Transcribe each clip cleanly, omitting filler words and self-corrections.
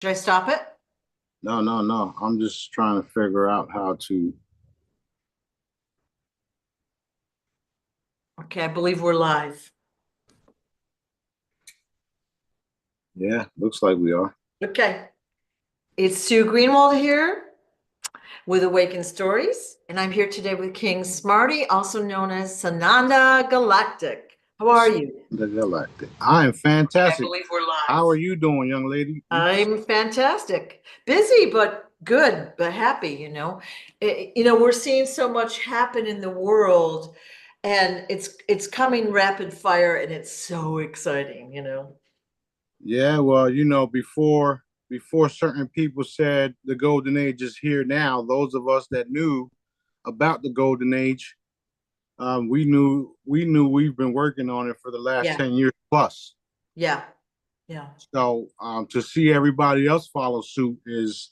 Should I stop it? No, no, no. I'm just trying to figure out how to. Okay, I believe we're live. Yeah, looks like we are. Okay. It's Sue Greenwald here with Awakened Stories, and I'm here today with King Smarty, also known as Sananda Galactic. How are you? The Galactic. I am Okay, I fantastic. believe we're live. How are you doing, young lady? I'm fantastic. Busy, but good, but happy. We're seeing so much happen in the world, and it's coming rapid fire, and it's so exciting. Yeah, well, before certain people said the golden age is here now, those of us that knew about the golden age, we knew we've been working on it for the last Yeah, 10 years plus. yeah, yeah. So to see everybody else follow suit is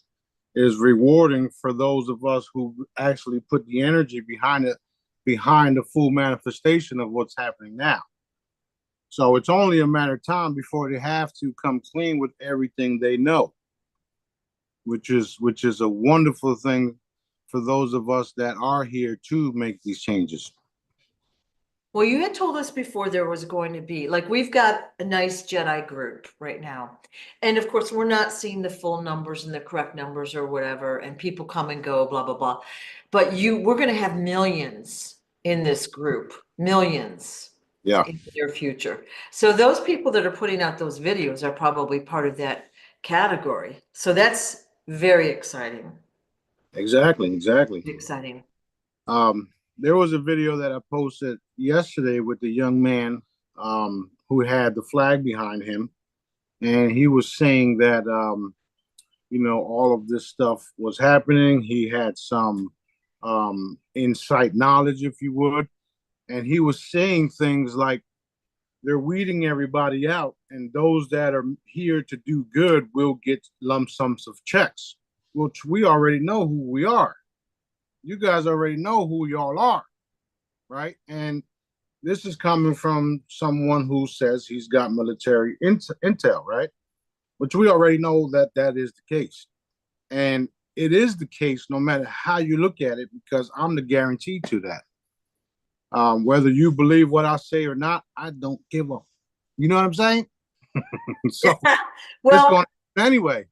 rewarding for those of us who actually put the energy behind the full manifestation of what's happening now. So it's only a matter of time before they have to come clean with everything they know, which is a wonderful thing for those of us that are here to make these changes. Well, you had told us before there was going to be, like, we've got a nice Jedi group right now. And of course, we're not seeing the full numbers and the correct numbers or whatever, and people come and go, blah, blah, blah. But we're going to have millions in this group, millions Yeah, in the near future. So those people that are putting out those videos are probably part of that category. So that's very exciting. exactly, exactly. Exciting. Um, there was a video that I posted yesterday with the young man who had the flag behind him, and he was saying that all of this stuff was happening. He had some insight knowledge, if you would, and he was saying things like they're weeding everybody out, and those that are here to do good will get lump sums of checks, which we already know who we are. You guys already know who y'all are, right? And this is coming from someone who says he's got military intel, right? Which we already know that that is the case. And it is the case no matter how you look at it, because I'm the guarantee to that. Whether you believe what I say or not, I don't give a. You know what I'm saying? So it's Well, going to anyway.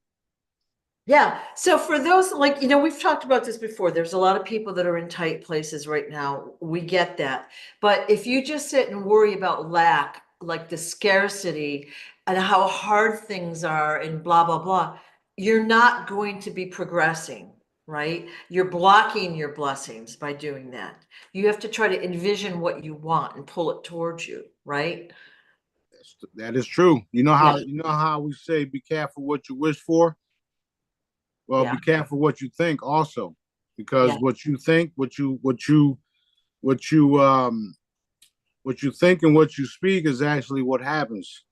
yeah. So for those, like, we've talked about this before. There's a lot of people that are in tight places right now. We get that. But if you just sit and worry about lack, like the scarcity and how hard things are and blah, blah, blah, you're not going to be progressing, right? You're blocking your blessings by doing that. You have to try to envision what you want and pull it towards you, right? That is true. You know Yeah. how we say be careful what you wish for. Well, Yeah. be careful what you think also, Yeah. because what you think, what you what you think and what you speak is actually what happens.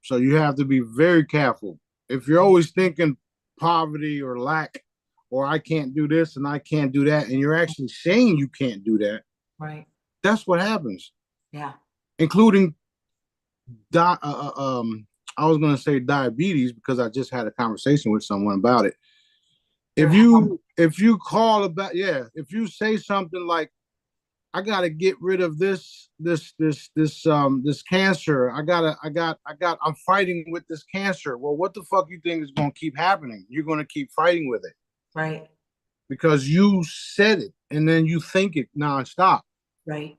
So you have to be very careful. If you're always thinking poverty or lack, or I can't do this and I can't do that, and you're actually saying you can't do that, Right. that's what happens, Yeah. including di- uh, uh, um, I was going to say diabetes because I just had a conversation with someone about it. Your If health. you call about, yeah, if you say something like I gotta get rid of this cancer. I'm fighting with this cancer. Well, what the fuck you think is gonna keep happening? You're gonna keep fighting with it Right. because you said it and then you think it nonstop, Right.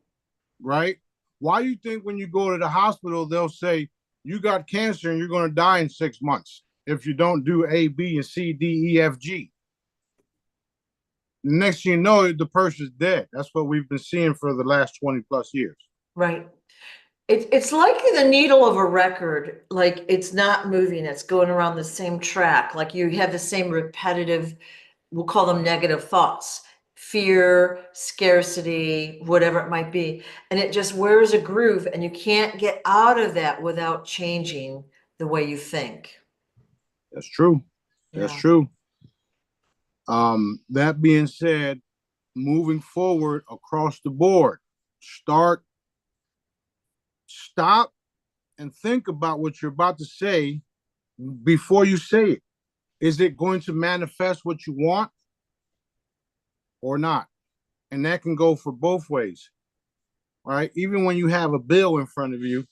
right? Why you think when you go to the hospital they'll say you got cancer and you're gonna die in 6 months if you don't do A, B, and C, D, E, F, G. Next thing you know, the person's dead. That's what we've been seeing for the last 20 plus years. Right. It's like the needle of a record, like it's not moving, it's going around the same track. Like you have the same repetitive, we'll call them negative thoughts, fear, scarcity, whatever it might be. And it just wears a groove, and you can't get out of that without changing the way you think. That's true. That's Yeah. true. That being said, moving forward across the board, start, stop, and think about what you're about to say before you say it. Is it going to manifest what you want or not? And that can go for both ways, right? Even when you have a bill in front of you,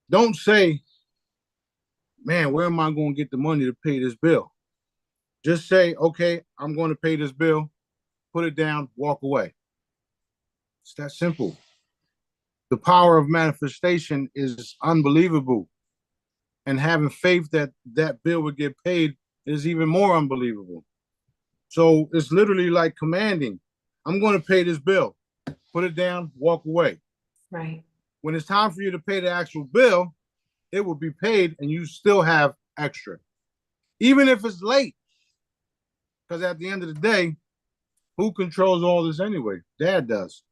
don't say, man, where am I going to get the money to pay this bill? Just say, okay, I'm going to pay this bill, put it down, walk away. It's that simple. The power of manifestation is unbelievable. And having faith that that bill would get paid is even more unbelievable. So it's literally like commanding, I'm going to pay this bill, put it down, walk away. Right. When it's time for you to pay the actual bill, it will be paid and you still have extra, even if it's late. Because at the end of the day, who controls all this anyway? Dad does.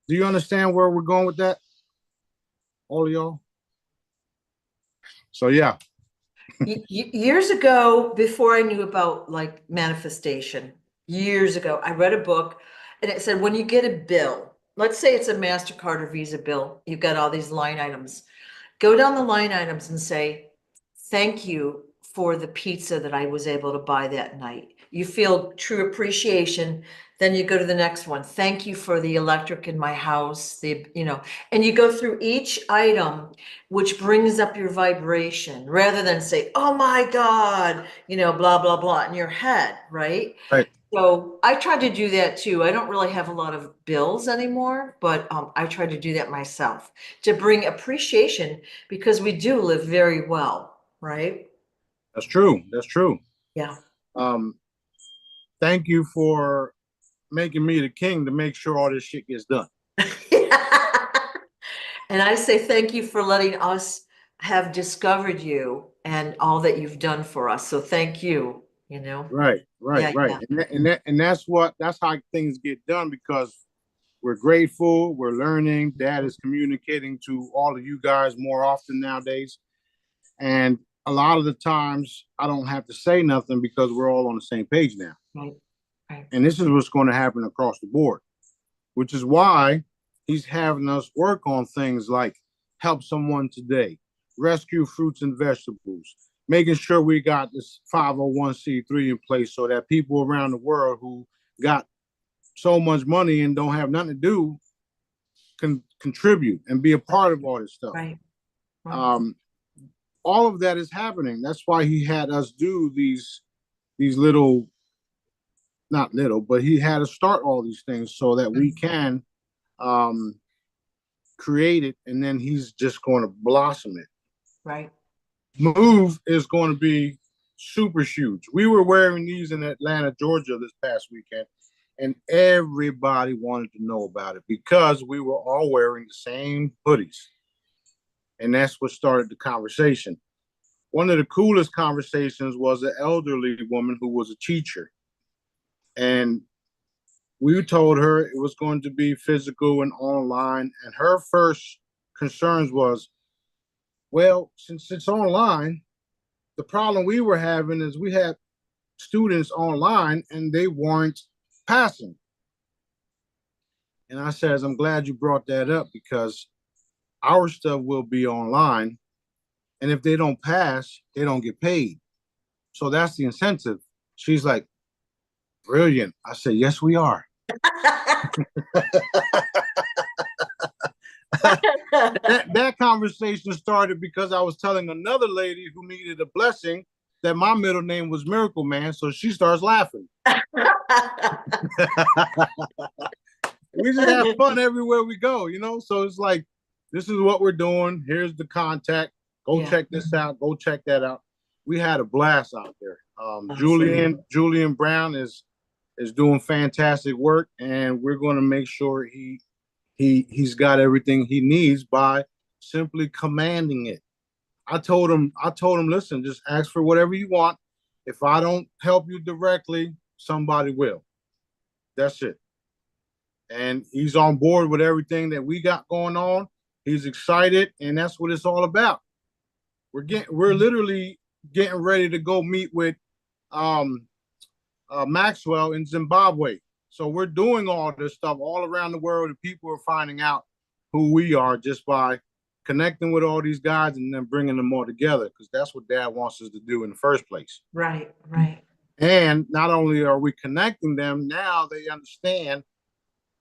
Do you understand where we're going with that? All of y'all? So, yeah. Years ago, before I knew about like manifestation, years ago, I read a book and it said when you get a bill, let's say it's a MasterCard or Visa bill, you've got all these line items. Go down the line items and say, thank you for the pizza that I was able to buy that night. You feel true appreciation. Then you go to the next one. Thank you for the electric in my house. And you go through each item, which brings up your vibration rather than say, oh my God, blah, blah, blah in your head, right? Right. So I try to do that too. I don't really have a lot of bills anymore, but I try to do that myself to bring appreciation because we do live very well, right? That's true. That's true. Yeah. Um, Thank you for making me the king to make sure all this shit gets done. And I say thank you for letting us have discovered you and all that you've done for us. So thank you. Right, right, Yeah, right. yeah, And that's how things get done because we're grateful, we're learning. Dad is communicating to all of you guys more often nowadays. And a lot of the times I don't have to say nothing because we're all on the same page now. right, right. And this is what's going to happen across the board, which is why he's having us work on things like help someone today, rescue fruits and vegetables, making sure we got this 501c3 in place so that people around the world who got so much money and don't have nothing to do can contribute and be a part of all this stuff. Right, right. Um, all of that is happening. That's why he had us do these little, not little, but he had us start all these things so that we can um, create it, and then he's just going to blossom it. Right. Move is going to be super huge. We were wearing these in Atlanta, Georgia this past weekend, and everybody wanted to know about it because we were all wearing the same hoodies. And that's what started the conversation. One of the coolest conversations was an elderly woman who was a teacher. And we told her it was going to be physical and online. And her first concerns was, well, since it's online, the problem we were having is we had students online and they weren't passing. And I says, I'm glad you brought that up because our stuff will be online. And if they don't pass, they don't get paid. So that's the incentive. She's like, brilliant. I said, yes, we are. that conversation started because I was telling another lady who needed a blessing that my middle name was Miracle Man. So she starts laughing. We just have fun everywhere we go, So it's like, this is what we're doing. Here's the contact. Go check this out. Go check that out. We had a blast out there. Awesome. Julian Brown is doing fantastic work, and we're going to make sure he's got everything he needs by simply commanding it. I told him, listen, just ask for whatever you want. If I don't help you directly, somebody will. That's it. And he's on board with everything that we got going on. He's excited, and that's what it's all about. We're literally getting ready to go meet with Maxwell in Zimbabwe. So we're doing all this stuff all around the world, and people are finding out who we are just by connecting with all these guys and then bringing them all together, because that's what Dad wants us to do in the first place. Right, right. And not only are we connecting them, now they understand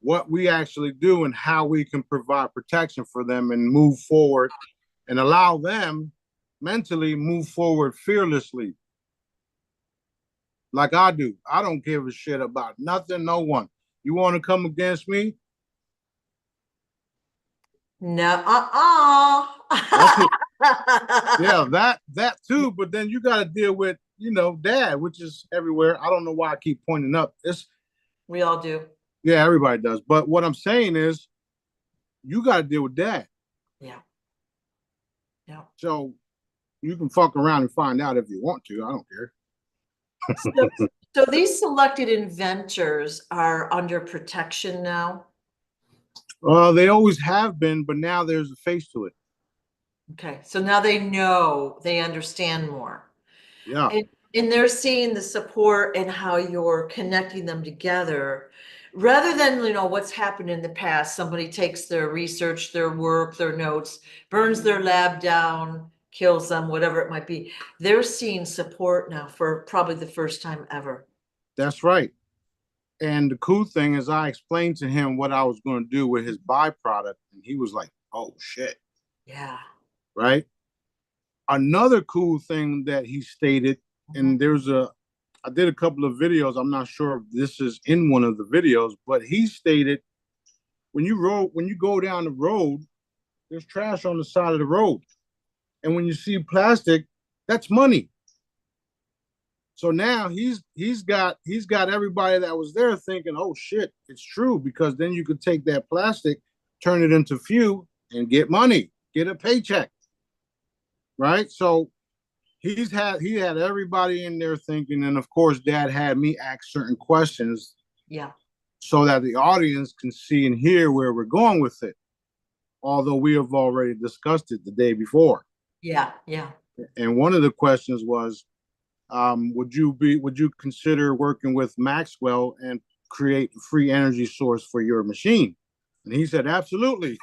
what we actually do and how we can provide protection for them and move forward and allow them mentally move forward fearlessly. Like I do. I don't give a shit about nothing, no one. You want to come against me? No, That's it. Yeah, that too. But then you got to deal with, Dad, which is everywhere. I don't know why I keep pointing up. It's We all do. Yeah, everybody does. But what I'm saying is, you got to deal with Dad. Yeah. Yeah. So you can fuck around and find out if you want to. I don't care. So, so these selected inventors are under protection now. They always have been, but now there's a face to it. Okay, so now they know, they understand more. Yeah, And they're seeing the support and how you're connecting them together rather than, what's happened in the past. Somebody takes their research, their work, their notes, burns their lab down, kills them, whatever it might be. They're seeing support now for probably the first time ever. that's right. And the cool thing is, I explained to him what I was going to do with his byproduct, and he was like, "Oh shit!" Yeah. Right. Another cool thing that he stated, and I did a couple of videos. I'm not sure if this is in one of the videos, but he stated, when you go down the road, there's trash on the side of the road, and when you see plastic, that's money. So now he's got everybody that was there thinking, oh shit, it's true, because then you could take that plastic, turn it into fuel, and get money, get a paycheck, right? So he had everybody in there thinking, and of course, Dad had me ask certain questions, Yeah. so that the audience can see and hear where we're going with it. Although we have already discussed it the day before. Yeah. Yeah. And one of the questions was, would you consider working with Maxwell and create a free energy source for your machine? And he said, absolutely.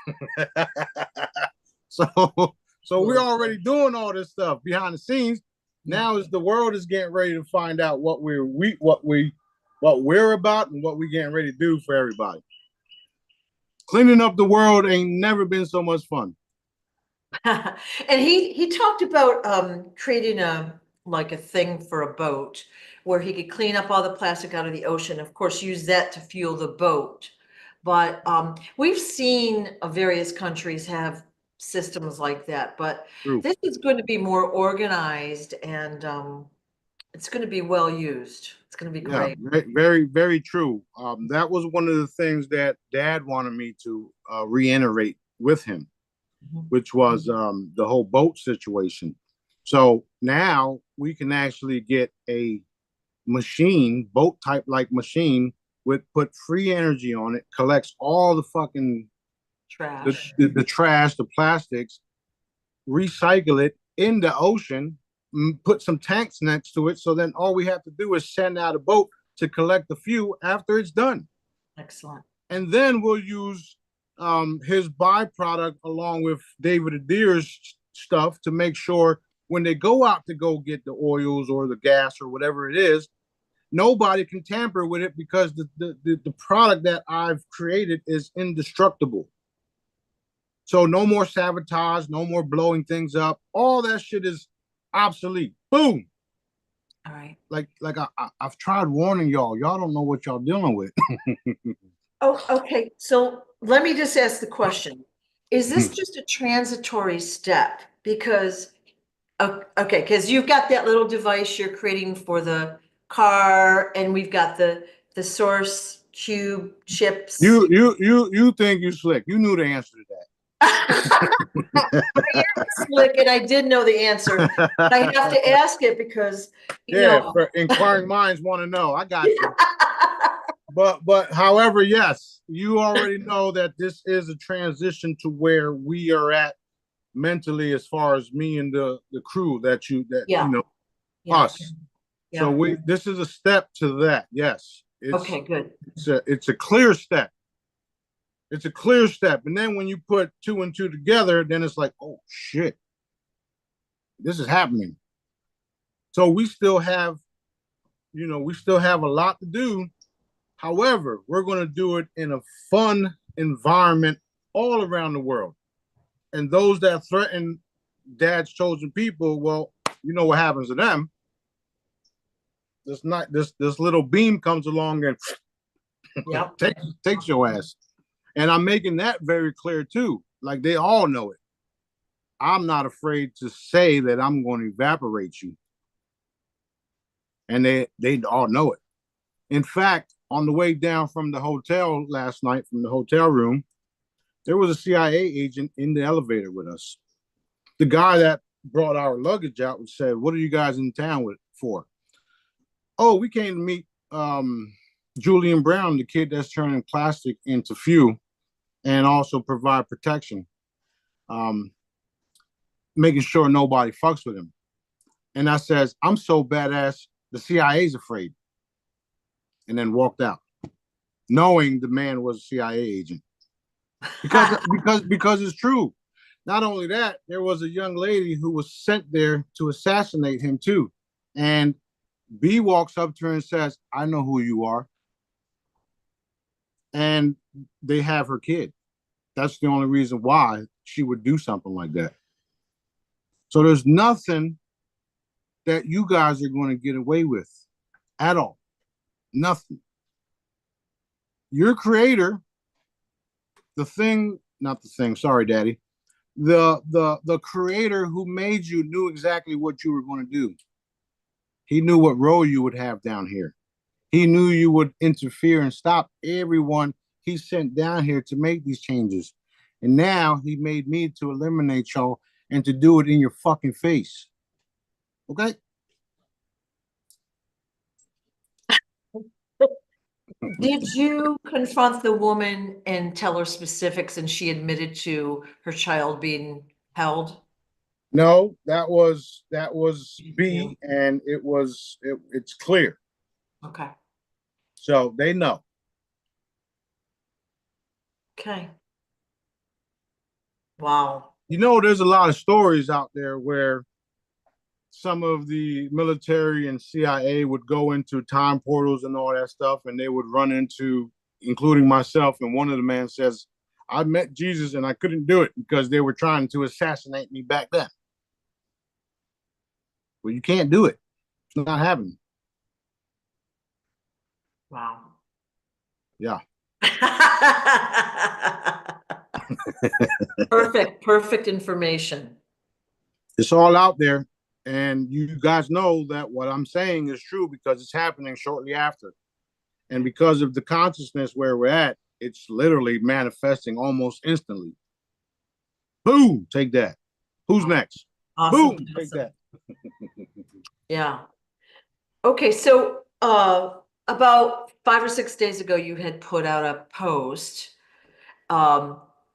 so so we're already doing all this stuff behind the scenes. Now as the world is getting ready to find out what we're about and what we're getting ready to do for everybody. Cleaning up the world ain't never been so much fun. And he talked about creating a thing for a boat where he could clean up all the plastic out of the ocean, of course, use that to fuel the boat. But we've seen various countries have systems like that, but True. this is going to be more organized and it's going to be well used. It's going to be Yeah, great. very, very, very true. That was one of the things that Dad wanted me to reiterate with him, which was the whole boat situation. So now we can actually get a machine, boat type like machine, with put free energy on it, collects all the fucking Trash. the trash, the plastics, recycle it in the ocean, put some tanks next to it. So then all we have to do is send out a boat to collect the fuel after it's done. Excellent. And then we'll use his byproduct along with David Adir's stuff to make sure when they go out to go get the oils or the gas or whatever it is, nobody can tamper with it, because the product that I've created is indestructible. So no more sabotage, no more blowing things up. All that shit is obsolete. Boom. All right. I've tried warning y'all. Y'all don't know what y'all dealing with. Oh, okay. So let me just ask the question. Is this just a transitory step? Because, okay, because you've got that little device you're creating for the car, and we've got the source cube chips. You think you slick. You knew the answer to that. I am slick, and I did know the answer. But I have to ask it because, inquiring minds want to know. I got you. But however, yes, you already know that this is a transition to where we are at mentally, as far as me and the crew Yeah. us. Yeah. So this is a step to that. Yes. Okay, good. It's a clear step. It's a clear step. And then when you put two and two together, then it's like, oh shit, this is happening. So we still have, we still have a lot to do. However, we're going to do it in a fun environment all around the world. And those that threaten Dad's chosen people, well, you know what happens to them. This little beam comes along and Yep. takes your ass. And I'm making that very clear too. Like they all know it. I'm not afraid to say that I'm going to evaporate you. And they all know it. In fact, on the way down from the hotel last night, from the hotel room, there was a CIA agent in the elevator with us. The guy that brought our luggage out and said, "What are you guys in town for?" "Oh, we came to meet Julian Brown, the kid that's turning plastic into fuel, and also provide protection, making sure nobody fucks with him." And I says, "I'm so badass, the CIA's afraid." And then walked out, knowing the man was a CIA agent. Because it's true. Not only that, there was a young lady who was sent there to assassinate him too. And B walks up to her and says, "I know who you are." And they have her kid. That's the only reason why she would do something like that. So there's nothing that you guys are going to get away with at all. Nothing. Your creator, not the thing, sorry, Daddy. The creator who made you knew exactly what you were going to do. He knew what role you would have down here. He knew you would interfere and stop everyone he sent down here to make these changes. And now he made me to eliminate y'all and to do it in your fucking face. Okay? Did you confront the woman and tell her specifics and she admitted to her child being held? No, that was Yeah. B, and it's clear. Okay. So they know. Okay. Wow. There's a lot of stories out there where some of the military and CIA would go into time portals and all that stuff, and they would run into, including myself. And one of the men says, "I met Jesus and I couldn't do it because they were trying to assassinate me back then." Well, you can't do it. It's not happening. Wow. Yeah. Perfect information. It's all out there. And you guys know that what I'm saying is true because it's happening shortly after. And because of the consciousness where we're at, it's literally manifesting almost instantly. Boom, take that. Who's next? Awesome. Boom, take that. Yeah. Okay, so about 5 or 6 days ago, you had put out a post.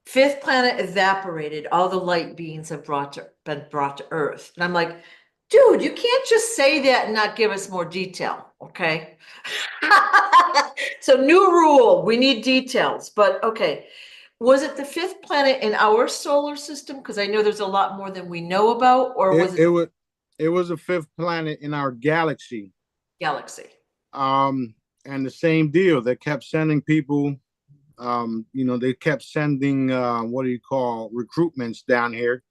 Fifth planet evaporated, all the light beings have been brought to Earth. And I'm like, dude, you can't just say that and not give us more detail, okay? So new rule, we need details, but okay. Was it the fifth planet in our solar system? Because I know there's a lot more than we know about, or was It was a fifth planet in our galaxy. galaxy? And the same deal. They kept sending people. They kept sending what do you call recruitments down here,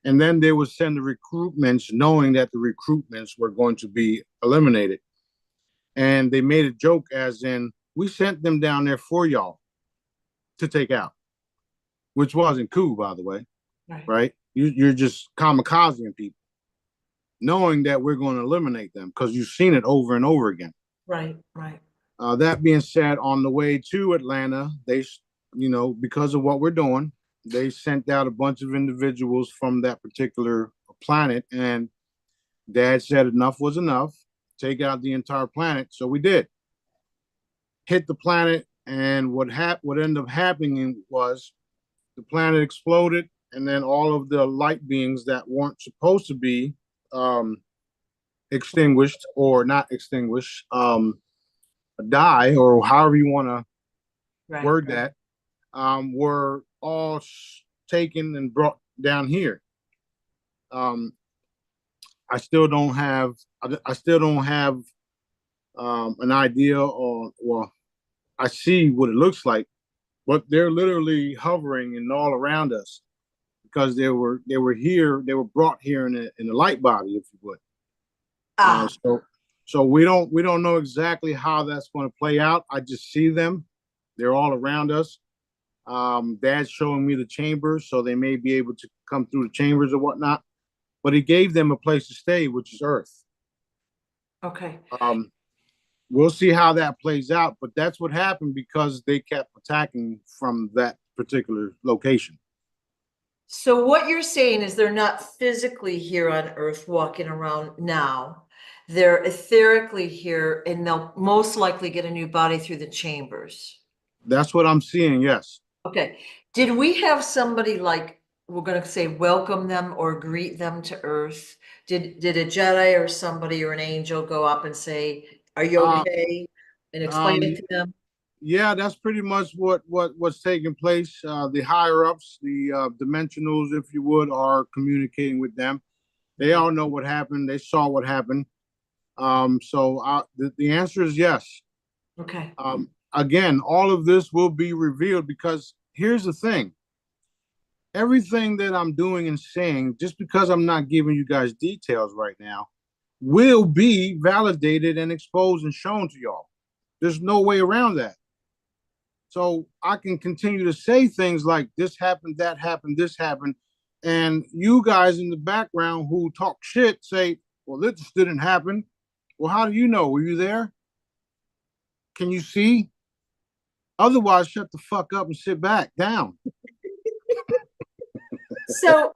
and then they would send the recruitments knowing that the recruitments were going to be eliminated. And they made a joke as in, "We sent them down there for y'all to take out," which wasn't cool, by the way, right? You're just kamikazing people, knowing that we're going to eliminate them because you've seen it over and over again. Right. That being said, on the way to Atlanta, they, because of what we're doing, they sent out a bunch of individuals from that particular planet, and Dad said enough was enough. Take out the entire planet. So we did. Hit the planet, and what ended up happening was the planet exploded, and then all of the light beings that weren't supposed to be extinguished or not extinguished, die, or however you want to word that, were all taken and brought down here. Um, I still don't have an idea, or well, I see what it looks like, but they're literally hovering and all around us because they were brought here in a light body, if you would. Ah, So we don't know exactly how that's going to play out. I just see them; they're all around us. Dad's showing me the chambers, so they may be able to come through the chambers or whatnot. But he gave them a place to stay, which is Earth. okay. Um, we'll see how that plays out, but that's what happened because they kept attacking from that particular location. So what you're saying is they're not physically here on Earth walking around now. They're etherically here and they'll most likely get a new body through the chambers. That's what I'm seeing. Yes. Okay. Did we have somebody like, we're going to say welcome them or greet them to Earth? Did a Jedi or somebody or an angel go up and say, "Are you Uh, okay?" and explain um, it to them? yeah, that's pretty much what's taking place. The higher ups, the dimensionals, if you would, are communicating with them. They Okay. all know what happened. They saw what happened. The answer is yes. Okay. Again, all of this will be revealed because here's the thing: everything that I'm doing and saying, just because I'm not giving you guys details right now, will be validated and exposed and shown to y'all. There's no way around that. So I can continue to say things like this happened, that happened, this happened. And you guys in the background who talk shit say, well, this didn't happen. Well, how do you know? Were you there? Can you see? Otherwise, shut the fuck up and sit back down. So,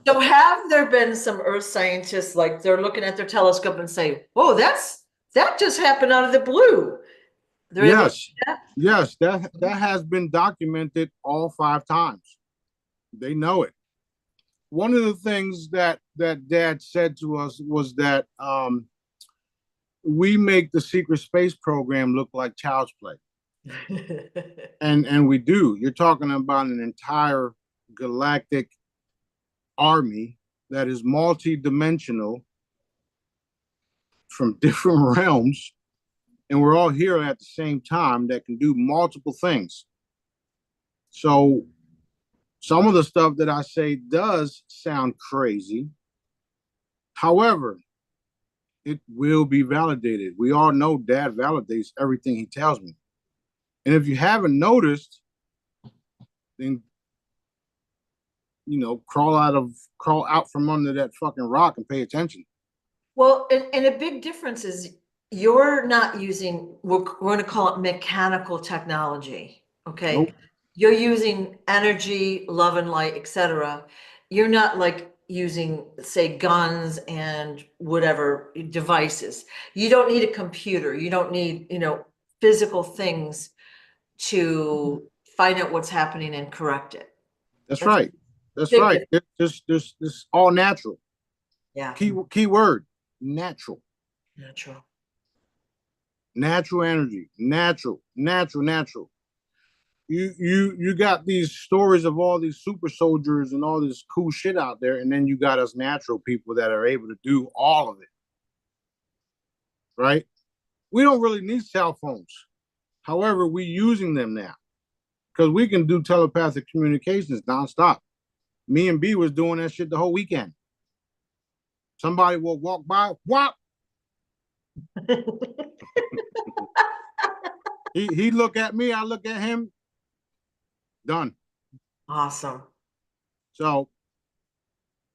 so have there been some Earth scientists like they're looking at their telescope and say, "Whoa, that just happened out of the blue." They're able to Yes, see that? yes, that has been documented all 5 times. They know it. One of the things that Dad said to us was that we make the secret space program look like child's play, and we do. You're talking about an entire galactic army that is multi-dimensional from different realms, and we're all here at the same time that can do multiple things. So some of the stuff that I say does sound crazy. However, it will be validated. We all know Dad validates everything he tells me. And if you haven't noticed, then crawl out from under that fucking rock and pay attention. Well, and a big difference is you're not using, we're going to call it mechanical technology. Okay. Nope. You're using energy, love and light, etc. You're not like using, say, guns and whatever devices. You don't need a computer. You don't need, physical things to find out what's happening and correct it. That's That's a right. That's big right. difference. This all natural. Yeah. Key word, natural. Natural. Natural energy. Natural. You got these stories of all these super soldiers and all this cool shit out there, and then you got us natural people that are able to do all of it. Right? We don't really need cell phones. However, we're using them now because we can do telepathic communications nonstop. Me and B was doing that shit the whole weekend. Somebody will walk by, whop. He look at me, I look at him, done. Awesome. So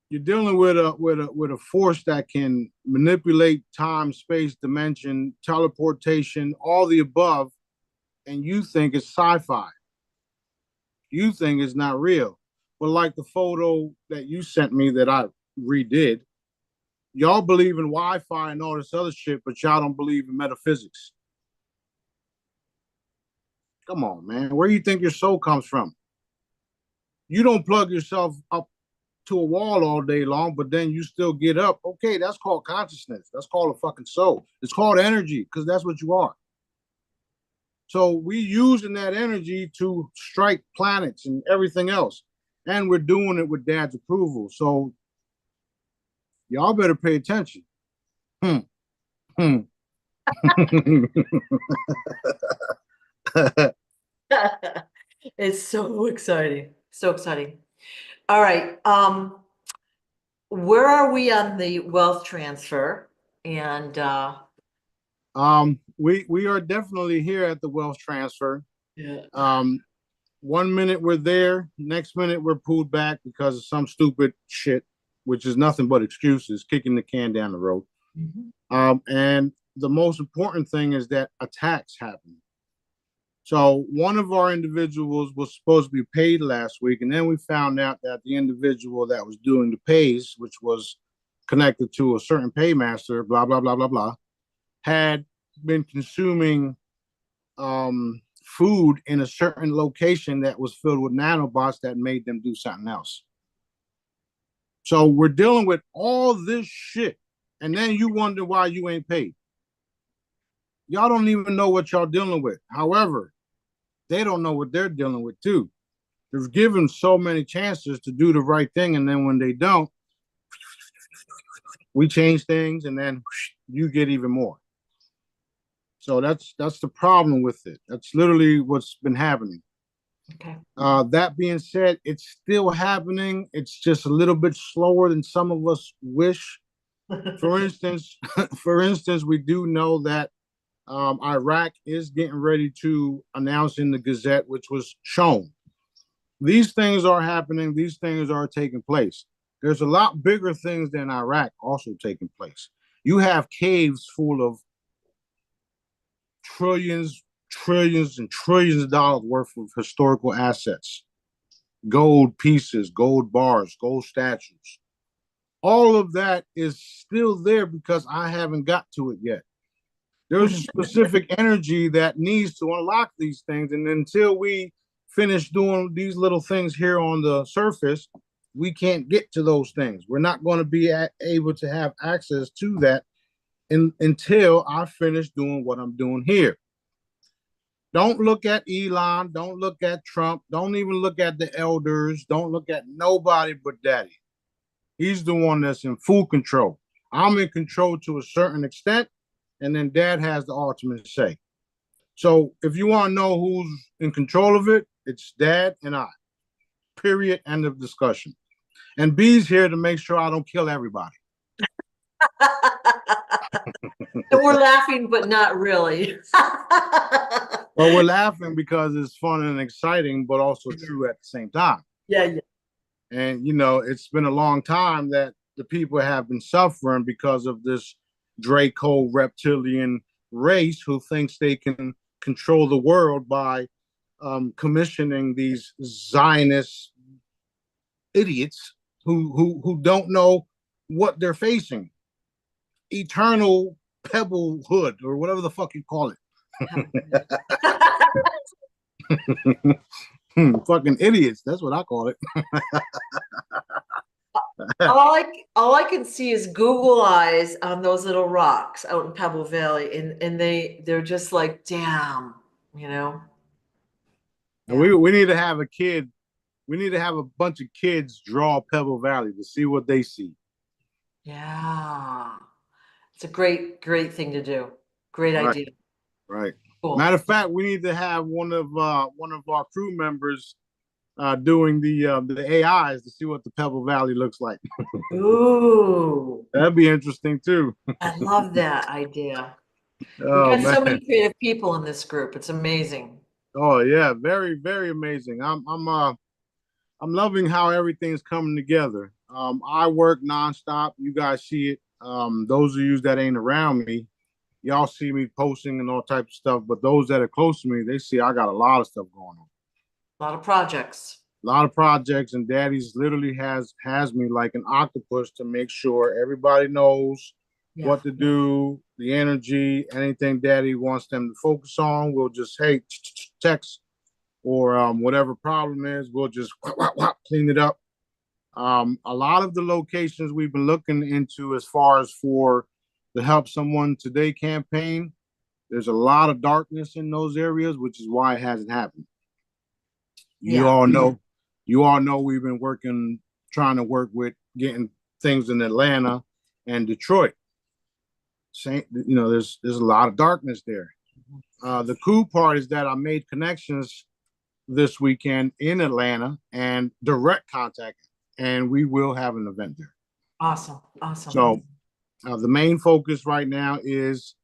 you're dealing with a force that can manipulate time, space, dimension, teleportation, all the above, and you think it's sci-fi. You think it's not real. But like the photo that you sent me that I redid, y'all believe in Wi-Fi and all this other shit, but y'all don't believe in metaphysics. Come on, man. Where do you think your soul comes from? You don't plug yourself up to a wall all day long, but then you still get up. Okay, that's called consciousness. That's called a fucking soul. It's called energy because that's what you are. So we using that energy to strike planets and everything else. And we're doing it with dad's approval. So y'all better pay attention. Hmm. Hmm. It's so exciting. So exciting. All right. Where are we on the wealth transfer? And we are definitely here at the wealth transfer. yeah. Um, 1 minute we're there, next minute we're pulled back because of some stupid shit, which is nothing but excuses, kicking the can down the road. Mhm. And the most important thing is that attacks happen. So one of our individuals was supposed to be paid last week, and then we found out that the individual that was doing the pays, which was connected to a certain paymaster, blah blah blah blah blah, had been consuming food in a certain location that was filled with nanobots that made them do something else. So we're dealing with all this shit, and then you wonder why you ain't paid. Y'all don't even know what y'all dealing with. However, they don't know what they're dealing with too. They're given so many chances to do the right thing, and then when they don't, we change things, and then you get even more. So that's the problem with it. That's literally what's been happening. Okay. That being said, it's still happening. It's just a little bit slower than some of us wish. For instance, for instance, we do know that Iraq is getting ready to announce in the Gazette, which was shown. These things are happening. These things are taking place. There's a lot bigger things than Iraq also taking place. You have caves full of trillions, trillions, and trillions of dollars worth of historical assets, gold pieces, gold bars, gold statues. All of that is still there because I haven't got to it yet. There's specific energy that needs to unlock these things. And until we finish doing these little things here on the surface, we can't get to those things. We're not going to be able to have access to that until I finish doing what I'm doing here. Don't look at Elon. Don't look at Trump. Don't even look at the elders. Don't look at nobody but daddy. He's the one that's in full control. I'm in control to a certain extent, and then dad has the ultimate say. So if you want to know who's in control of it, it's dad and I. Period. End of discussion. And B's here to make sure I don't kill everybody. So we're laughing, but not really. Well, we're laughing because it's fun and exciting, but also true at the same time. Yeah, yeah. And, you know, it's been a long time that the people have been suffering because of this Draco reptilian race who thinks they can control the world by commissioning these Zionist idiots who don't know what they're facing. Eternal pebblehood or whatever the fuck you call it. Fucking idiots. That's what I call it. all I can see is Google eyes on those little rocks out in Pebble Valley, and they're just like, damn, you know. And Yeah, we need to have a kid. We need to have a bunch of kids draw Pebble Valley to see what they see. yeah. It's a great thing to do. Great Right, idea. right. Cool. Matter of fact, we need to have one of our crew members doing the AIs to see what the Pebble Valley looks like. Ooh, That'd be interesting too. I love that idea. We Oh got so man. many creative people in this group. It's amazing. Oh yeah, very very amazing. I'm loving how everything's coming together. I work nonstop. You guys see it. Those of you that ain't around me, y'all see me posting and all types of stuff. But those that are close to me, they see I got a lot of stuff going on. A lot of projects. A lot of projects, and Daddy's literally has me like an octopus to make sure everybody knows Yeah. what to do, the energy, anything Daddy wants them to focus on. We'll just text or whatever problem is, we'll just clean it up. A lot of the locations we've been looking into as far as for the Help Someone Today campaign, There's a lot of darkness in those areas, which is why it hasn't happened. You Yeah. all know, you all know we've been trying to work with getting things in Atlanta and Detroit. There's a lot of darkness there. The cool part is that I made connections this weekend in Atlanta and direct contact, and we will have an event there. Awesome. Awesome. So the main focus right now is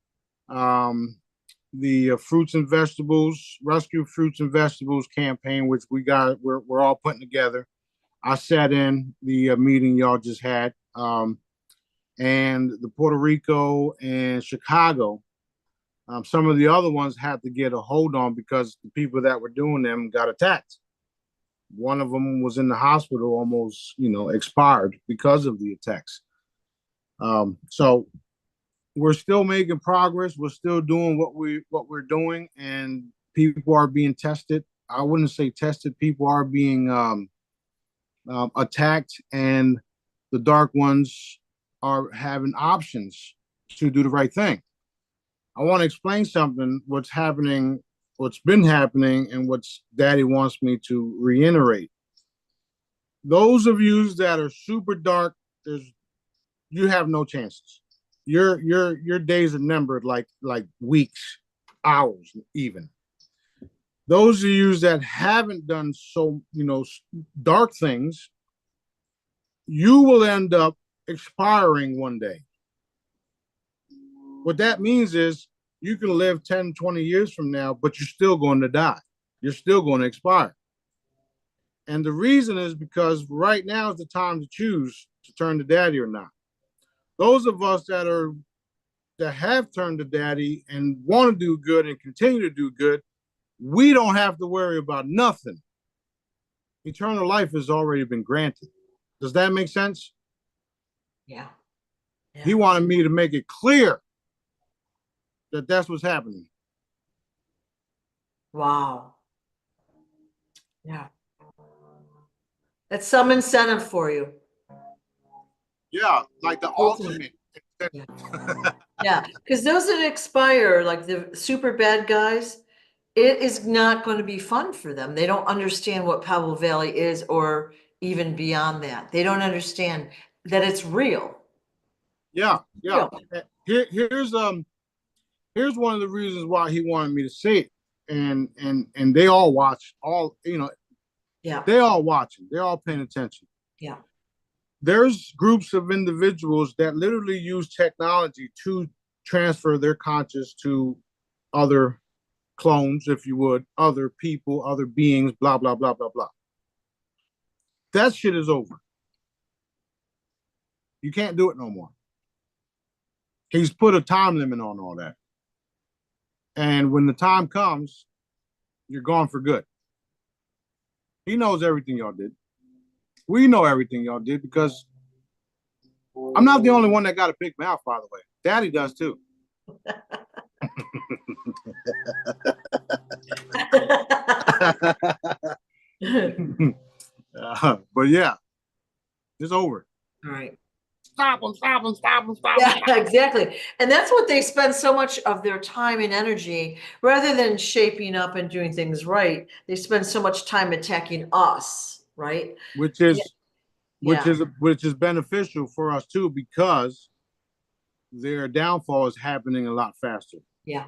the fruits and vegetables, rescue fruits and vegetables campaign, which we're all putting together. I sat in the meeting y'all just had, and the Puerto Rico and Chicago. Some of the other ones had to get a hold on because the people that were doing them got attacked. One of them was in the hospital, almost, expired because of the attacks. So we're still making progress. We're still doing what we're doing, and people are being tested. I wouldn't say tested. People are being attacked, and the dark ones are having options to do the right thing. I want to explain something, what's happening, what's been happening, and what's Daddy wants me to reiterate. Those of you that are super dark, you have no chances. Your days are numbered, like weeks, hours, even. Those of you that haven't done so, dark things, you will end up expiring one day. What that means is you can live 10, 20 years from now, but you're still going to die. You're still going to expire. And the reason is because right now is the time to choose to turn to Daddy or not. Those of us that have turned to Daddy and want to do good and continue to do good, we don't have to worry about nothing. Eternal life has already been granted. Does that make sense? Yeah. He wanted me to make it clear that that's what's happening. Wow. Yeah. That's some incentive for you. Yeah, like the ultimate. Yeah, because those that expire, like the super bad guys, it is not going to be fun for them. They don't understand what Pebble Valley is, or even beyond that. They don't understand that it's real. Yeah. Real. Here's one of the reasons why he wanted me to say it. And they all watch, Yeah. they all watching, they're all paying attention. Yeah. There's groups of individuals that literally use technology to transfer their conscious to other clones, if you would, other people, other beings, blah, blah, blah, blah, blah. That shit is over. You can't do it no more. He's put a time limit on all that. And when the time comes, you're gone for good. He knows everything y'all did. We know everything y'all did because I'm not the only one that got a big mouth, by the way. Daddy does too. But yeah, it's over. All right. Stop them, stop them, stop them, stop Yeah, them. exactly. And that's what they spend so much of their time and energy, rather than shaping up and doing things right. They spend so much time attacking us, right? Which is Yeah. which is beneficial for us too, because their downfall is happening a lot faster. Yeah.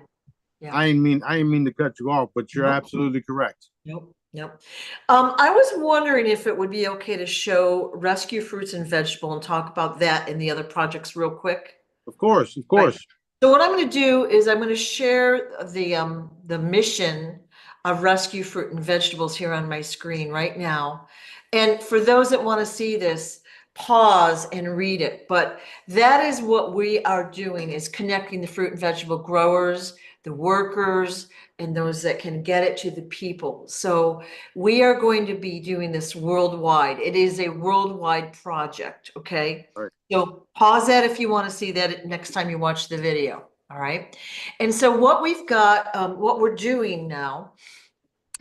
Yeah. I didn't mean to cut you off, but you're Nope. absolutely correct. Nope. Nope. I was wondering if it would be okay to show rescue fruits and vegetable and talk about that and the other projects real quick. Of course, of Right. course. So what I'm going to do is I'm going to share the mission of rescue fruit and vegetables here on my screen right now. And for those that want to see this, pause and read it. But that is what we are doing, is connecting the fruit and vegetable growers, the workers, and those that can get it to the people. So we are going to be doing this worldwide. It is a worldwide project, okay? All right. So pause that if you want to see that next time you watch the video, all right? And so what we've got, what we're doing now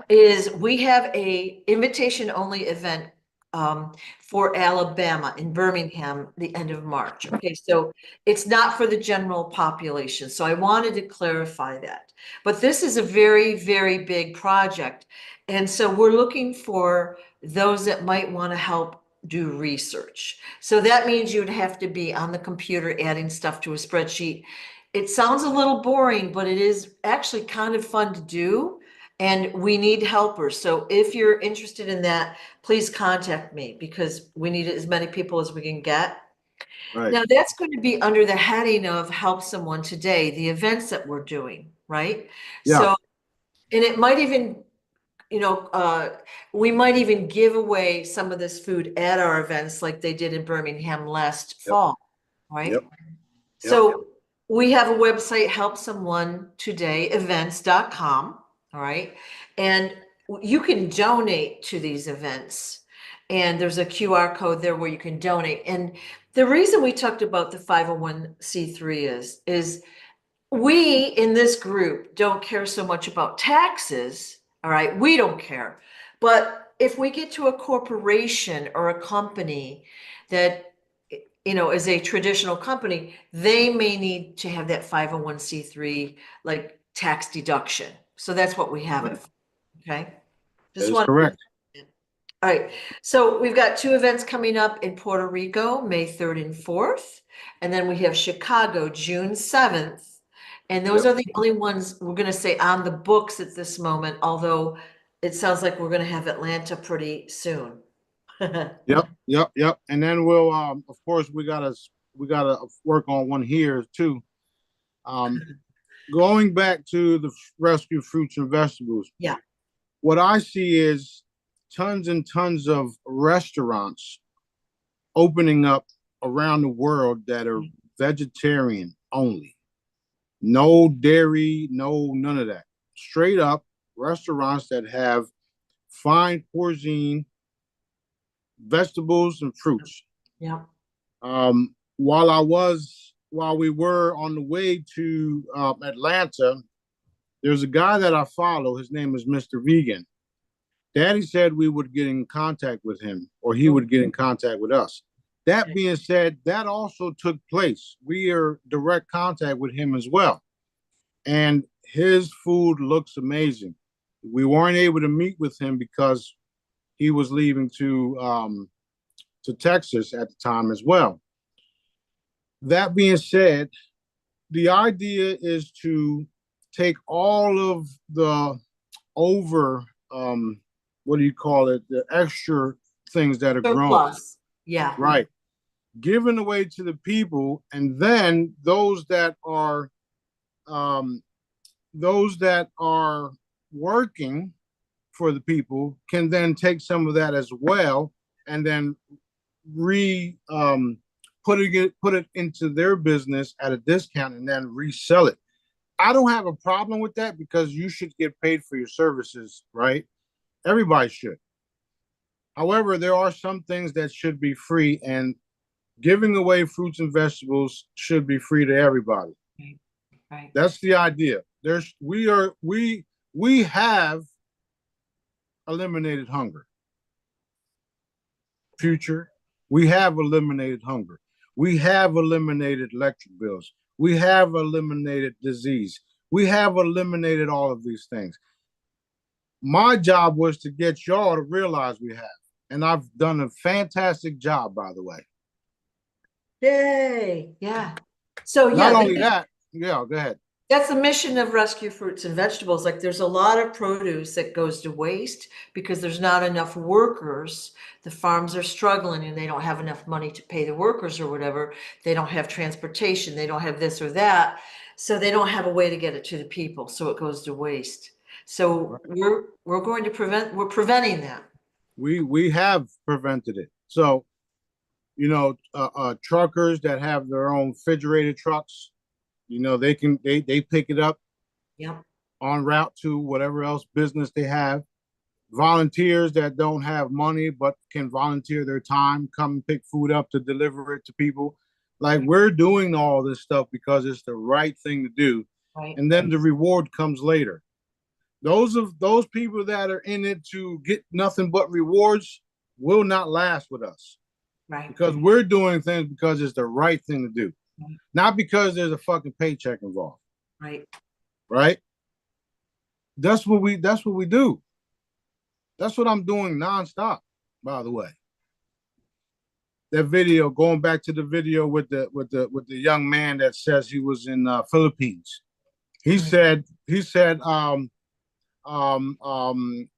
is we have a invitation only event for Alabama in Birmingham, the end of March. Okay, so it's not for the general population. So I wanted to clarify that. But this is a very, very big project. And so we're looking for those that might want to help do research. So that means you'd have to be on the computer adding stuff to a spreadsheet. It sounds a little boring, but it is actually kind of fun to do. And we need helpers. So if you're interested in that, please contact me because we need as many people as we can get. Right. Now that's going to be under the heading of help someone today, the events that we're doing, right? Yeah. So, and it might even, we might even give away some of this food at our events like they did in Birmingham last Yep. fall, right? Yep. So we have a website, help someone today events.com. All right. And you can donate to these events. And there's a QR code there where you can donate. And the reason we talked about the 501c3 is we in this group don't care so much about taxes. All right. We don't care. But if we get to a corporation or a company that is a traditional company, they may need to have that 501c3 like tax deduction. So that's what we have it for. Okay. That Just is want correct. all right. So we've got two events coming up in Puerto Rico, May 3rd and 4th. And then we have Chicago, June 7th. And those Yep. are the only ones we're going to say on the books at this moment, although it sounds like we're going to have Atlanta pretty soon. Yep. And then we'll of course we gotta work on one here too. Um Going back to the rescue fruits and vegetables, Yeah. what I see is tons and tons of restaurants opening up around the world that are vegetarian only. No dairy, no none of that. Straight up restaurants that have fine cuisine, vegetables and fruits. Yeah. While we were on the way to Atlanta, there's a guy that I follow. His name is Mr. Vegan. Daddy said we would get in contact with him, or he would get in contact with us. That being said, that also took place. We are direct contact with him as well, and his food looks amazing. We weren't able to meet with him because he was leaving to Texas at the time as well. That being said, the idea is to take all of the over, what do you call it, the extra things that are grown, Surplus. Yeah. right, given away to the people, and then those that are working for the people can then take some of that as well, and then put it into their business at a discount and then resell it. I don't have a problem with that because you should get paid for your services, right? Everybody should. However, there are some things that should be free, and giving away fruits and vegetables should be free to everybody. Right. That's the idea. We have eliminated hunger. Future, we have eliminated hunger. We have eliminated electric bills. We have eliminated disease. We have eliminated all of these things. My job was to get y'all to realize we have. And I've done a fantastic job, by the way. Yay. Yeah. So Not only that, yeah, go ahead. That's the mission of Rescue Fruits and Vegetables. Like there's a lot of produce that goes to waste because there's not enough workers. The farms are struggling and they don't have enough money to pay the workers or whatever. They don't have transportation. They don't have this or that. So they don't have a way to get it to the people. So it goes to waste. So we're going to we're preventing that. We have prevented it. So, truckers that have their own refrigerated trucks, they pick it up en route to whatever else business they have. Volunteers that don't have money but can volunteer their time, come and pick food up to deliver it to people. Like we're doing all this stuff because it's the right thing to do. Right. And then the reward comes later. Those people that are in it to get nothing but rewards, will not last with us Right. because we're doing things because it's the right thing to do, not because there's a fucking paycheck involved. Right. Right? That's what we do. That's what I'm doing nonstop, by the way. That video, going back to the video with the young man that says he was in Philippines. He said um um um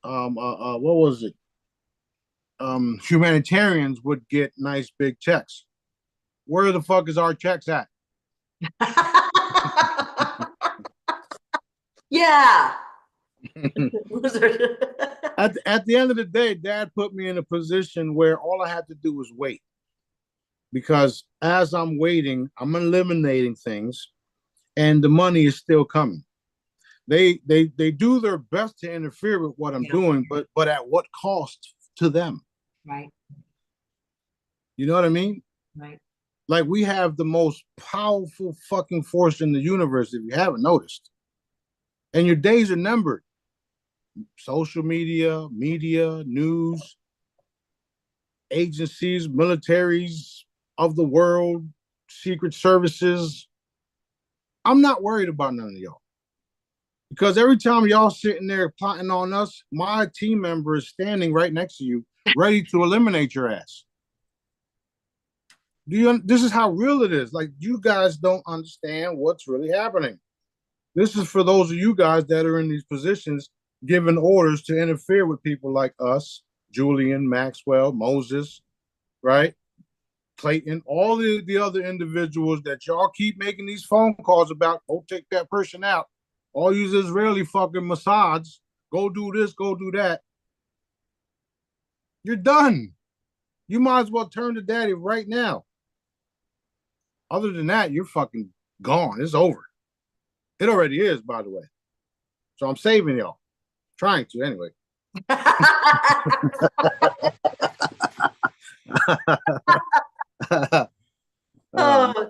what was it? Humanitarians would get nice big checks. Where the fuck is our checks at? Yeah. At the end of the day, Dad put me in a position where all I had to do was wait. Because as I'm waiting, I'm eliminating things, and the money is still coming. They do their best to interfere with what I'm doing, but at what cost to them? Right. You know what I mean? Right. Like we have the most powerful fucking force in the universe, if you haven't noticed. And your days are numbered. Social media, news, agencies, militaries of the world, secret services. I'm not worried about none of y'all. Because every time y'all sitting there plotting on us, my team member is standing right next to you, ready to eliminate your ass. This is how real it is. Like, you guys don't understand what's really happening. This is for those of you guys that are in these positions giving orders to interfere with people like us, Julian, Maxwell, Moses, right? Clayton, all the other individuals that y'all keep making these phone calls about. Go take that person out. All these Israeli fucking Mossads. Go do this, go do that. You're done. You might as well turn to daddy right now. Other than that, you're fucking gone. It's over. It already is, by the way. So I'm saving y'all. Trying to, anyway.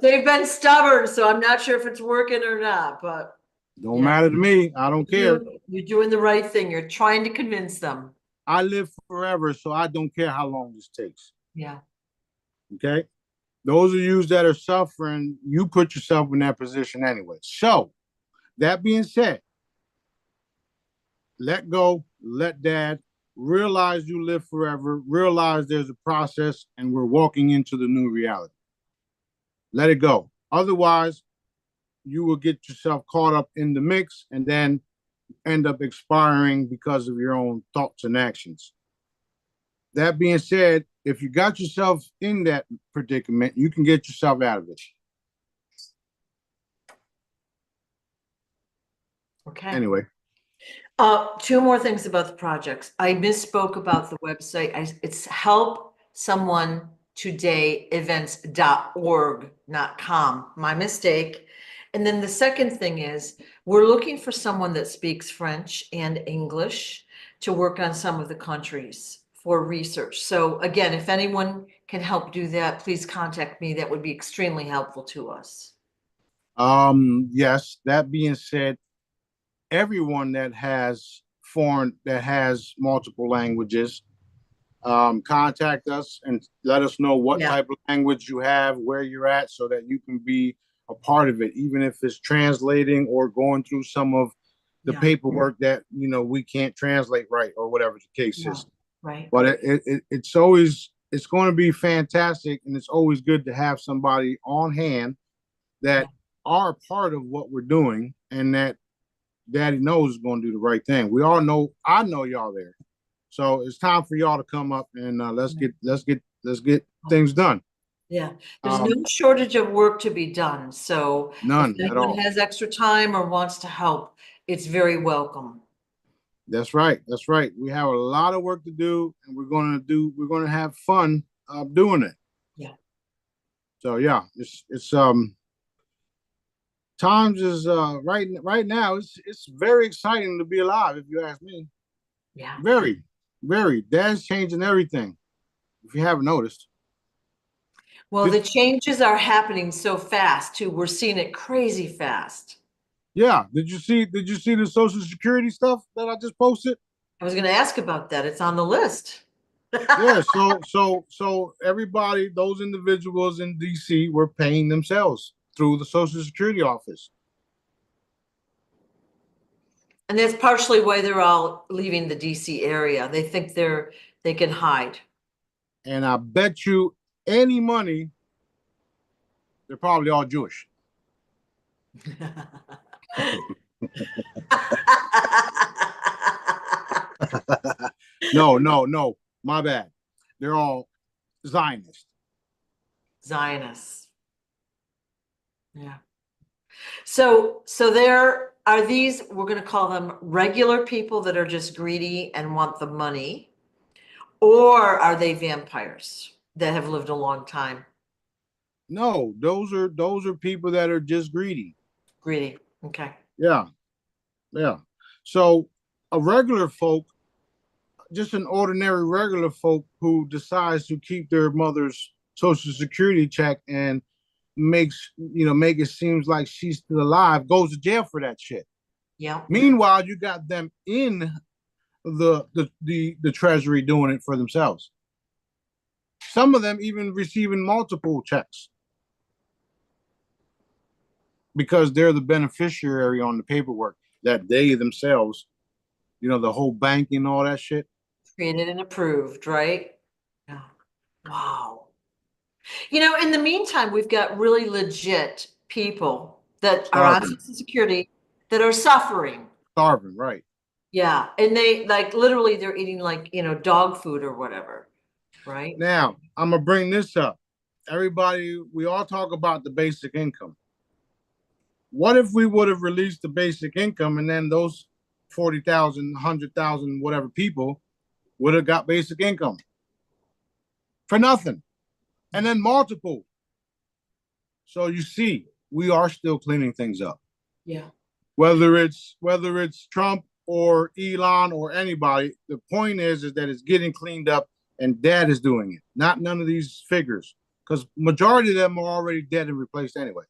They've been stubborn, so I'm not sure if it's working or not, but don't matter to me. I don't care. You're doing the right thing. You're trying to convince them. I live forever, so I don't care how long this takes. Yeah. Okay? Those of you that are suffering, you put yourself in that position anyway. So, that being said, let go, let dad, realize you live forever, realize there's a process, and we're walking into the new reality. Let it go. Otherwise, you will get yourself caught up in the mix and then end up expiring because of your own thoughts and actions. That being said, if you got yourself in that predicament, you can get yourself out of it. Okay. Anyway. Two more things about the projects. I misspoke about the website. It's helpsomeonetoday.events.org, not com. My mistake. And then the second thing is we're looking for someone that speaks French and English to work on some of the countries for research. So again, if anyone can help do that, please contact me. That would be extremely helpful to us. Yes, that being said, everyone that has multiple languages, contact us and let us know what type of language you have, where you're at, so that you can be a part of it, even if it's translating or going through some of the paperwork that we can't translate right or whatever the case is. Right. But it's going to be fantastic, and it's always good to have somebody on hand that are part of what we're doing, and that Daddy knows is going to do the right thing. We all know. I know y'all there, so it's time for y'all to come up and let's get things done. Yeah, there's no shortage of work to be done. So none if at all. anyone has extra time or wants to help, it's very welcome. That's right. That's right. We have a lot of work to do, and we're going to have fun doing it. Yeah. So yeah, it's times is right now it's very exciting to be alive, if you ask me. Yeah. Very, very. Dad's changing everything, if you haven't noticed. Well, the changes are happening so fast too. We're seeing it crazy fast. Yeah. Did you see the Social Security stuff that I just posted? I was gonna ask about that. It's on the list. Yeah, so everybody, those individuals in DC were paying themselves through the Social Security office. And that's partially why they're all leaving the DC area. They think they can hide. And I bet you any money, they're probably all Jewish. No, no, no. My bad. They're all Zionist. Zionists. Yeah. So there are these, we're going to call them regular people that are just greedy and want the money, or are they vampires that have lived a long time? No, those are people that are just greedy. Greedy. Okay. Yeah, yeah. So a regular folk, just an ordinary regular folk who decides to keep their mother's social security check and make it seems like she's still alive, goes to jail for that shit. Yeah. Meanwhile, you got them in the treasury doing it for themselves. Some of them even receiving multiple checks because they're the beneficiary on the paperwork that they themselves, the whole banking and all that shit. Created and approved, right? Yeah. Wow. In the meantime, we've got really legit people that are on Starving, Social Security that are suffering. starving, right? Yeah. And they like literally they're eating like, dog food or whatever, right? Now, I'm gonna bring this up. Everybody, we all talk about the basic income. What if we would have released the basic income and then those 40,000, 100,000, whatever people would have got basic income for nothing, and then multiple. So you see, we are still cleaning things up. Yeah. Whether it's Trump or Elon or anybody, the point is that it's getting cleaned up, and Dad is doing it, not none of these figures, because majority of them are already dead and replaced anyway.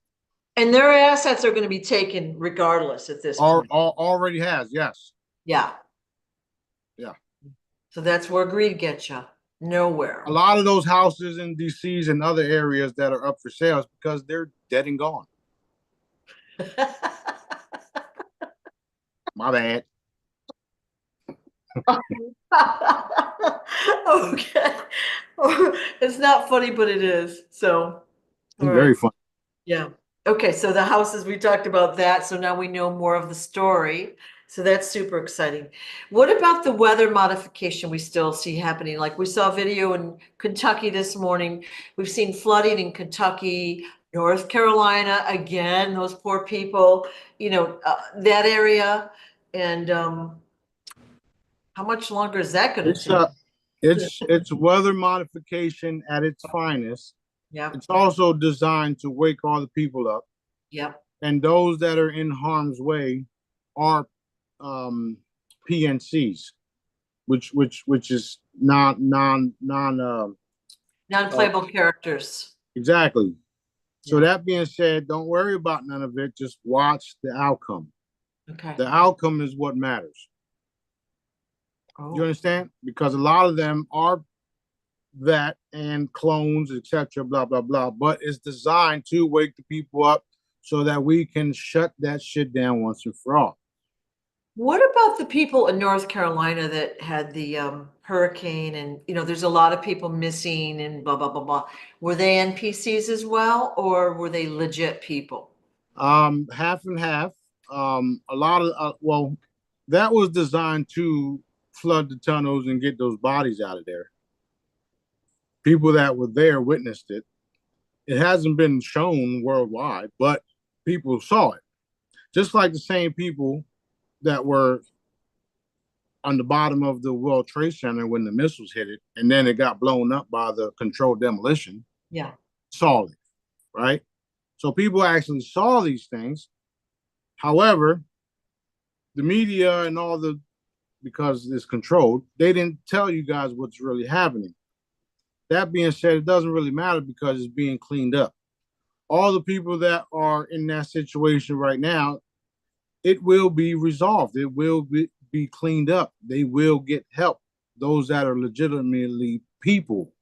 And their assets are going to be taken regardless at this point. Already has, yes, Yeah. yeah. So that's where greed gets you. A Nowhere. lot of those houses in DC's and other areas that are up for sales because they're dead and gone. My bad. Okay. It's not funny, but it is. So, all It's right. very fun. Yeah. Okay. So the houses, we talked about that. So now we know more of the story. So that's super exciting. What about the weather modification we still see happening? Like we saw a video in Kentucky this morning. We've seen flooding in Kentucky, North Carolina, again, those poor people, that area. And how much longer is that going to It's take? uh, it's weather modification at its finest. Yep. It's also designed to wake all the people up, Yep. and those that are in harm's way are PNCs, which is non uh, Non-playable characters. exactly. So Yeah. that being said, don't worry about none of it. Just watch the outcome. Okay. The outcome is what matters. You Oh. understand? Because a lot of them are that and clones, etc., blah blah blah. But it's designed to wake the people up so that we can shut that shit down once and for all. What about the people in North Carolina that had the hurricane and there's a lot of people missing and blah blah blah blah. Were they NPCs as well, or were they legit people? Half and half. A lot of well, that was designed to flood the tunnels and get those bodies out of there. People that were there witnessed it. It hasn't been shown worldwide, but people saw it. Just like the same people that were on the bottom of the World Trade Center when the missiles hit it, and then it got blown up by the controlled demolition, Yeah. saw it, right? So people actually saw these things. However, the media and all because it's controlled, they didn't tell you guys what's really happening. That being said, it doesn't really matter because it's being cleaned up. All the people that are in that situation right now, it will be resolved. It will be cleaned up. They will get help. Those that are legitimately people.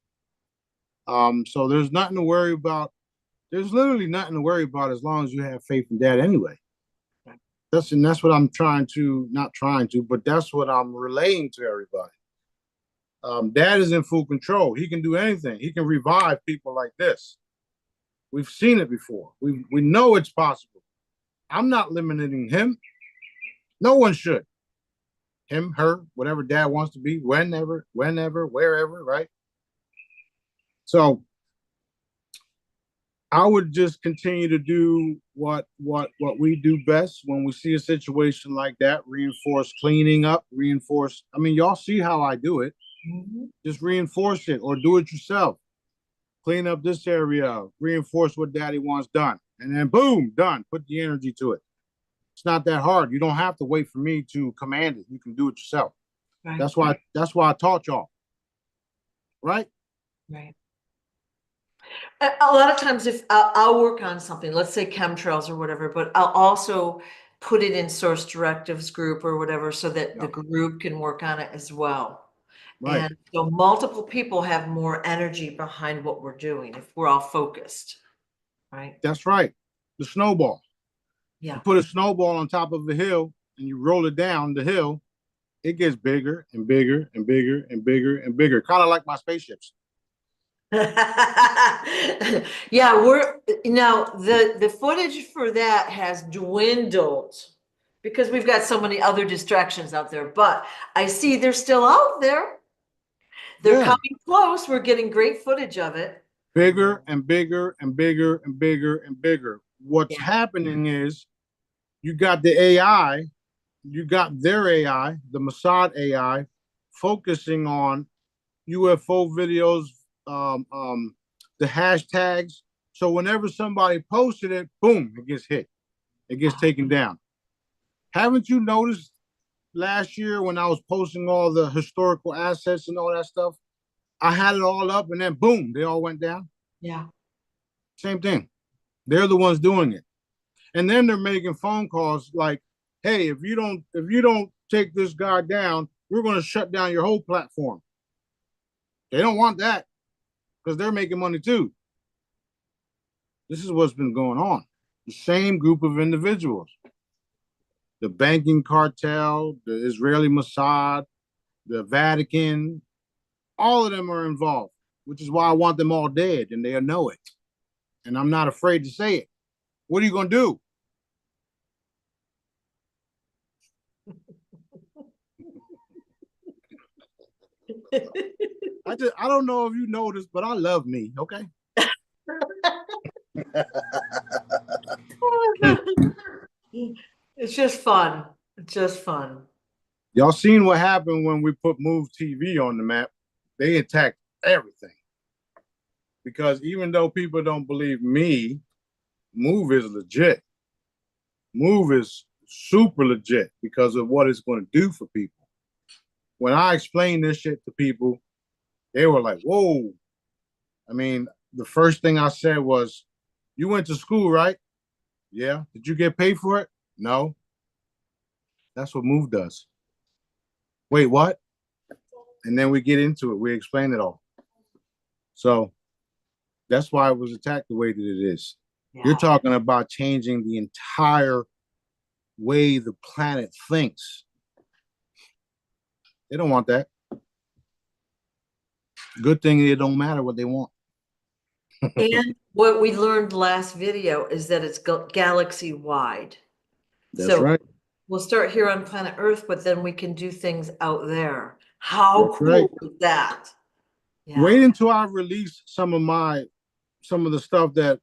So there's nothing to worry about. There's literally nothing to worry about as long as you have faith in that anyway. That's what I'm trying to, not trying to, but that's what I'm relaying to everybody. Dad is in full control. He can do anything. He can revive people like this. We've seen it before. We know it's possible. I'm not limiting him. No one should. Him, her, whatever dad wants to be, whenever, wherever, right? So I would just continue to do what we do best when we see a situation like that. Reinforce cleaning up, reinforce. I mean, y'all see how I do it. Mhm. Just reinforce it or do it yourself. Clean up this area, reinforce what daddy wants done. And then boom, done. Put the energy to it. It's not that hard. You don't have to wait for me to command it. You can do it yourself. Right. That's why I taught y'all. Right? Right. A lot of times if I'll work on something, let's say chemtrails or whatever, but I'll also put it in source directives group or whatever so that the Yeah. group can work on it as well. Right. And so multiple people have more energy behind what we're doing if we're all focused, right? That's right. The snowball. You Yeah. put a snowball on top of a hill and you roll it down the hill, it gets bigger and bigger and bigger and bigger and bigger. Kind of like my spaceships. Yeah, we're now the footage for that has dwindled because we've got so many other distractions out there, but I see they're still out there. They're Yeah. coming close. We're getting great footage of it. Bigger and bigger and bigger and bigger and bigger. What's Yeah. happening is you got the AI, you got their AI, the Mossad AI, focusing on UFO videos, the hashtags. So whenever somebody posted it, boom, it gets hit. It gets taken down. Haven't you noticed last year when I was posting all the historical assets and all that stuff? I had it all up and then boom, they all went down. Yeah. Same thing. They're the ones doing it. And then they're making phone calls like, hey, if you don't take this guy down, we're going to shut down your whole platform. They don't want that because they're making money too. This is what's been going on. The same group of individuals. The banking cartel, the Israeli Mossad, the Vatican, all of them are involved, which is why I want them all dead and they know it. And I'm not afraid to say it. What are you going to do? I don't know if you noticed, but I love me, okay? It's just fun. It's just fun. Y'all seen what happened when we put Move TV on the map? They attacked everything. Because even though people don't believe me, Move is legit. Move is super legit because of what it's going to do for people. When I explained this shit to people, they were like, whoa. I mean, the first thing I said was, you went to school, right? Yeah. Did you get paid for it? No. That's what Move does. Wait, what? And then we get into it. We explain it all. So that's why it was attacked the way that it is. Yeah. You're talking about changing the entire way the planet thinks. They don't want that. Good thing it don't matter what they want. And what we learned last video is that it's galaxy wide. That's So right. we'll start here on planet Earth, but then we can do things out there. How That's cool right. is that? Yeah. Wait until I release some of the stuff that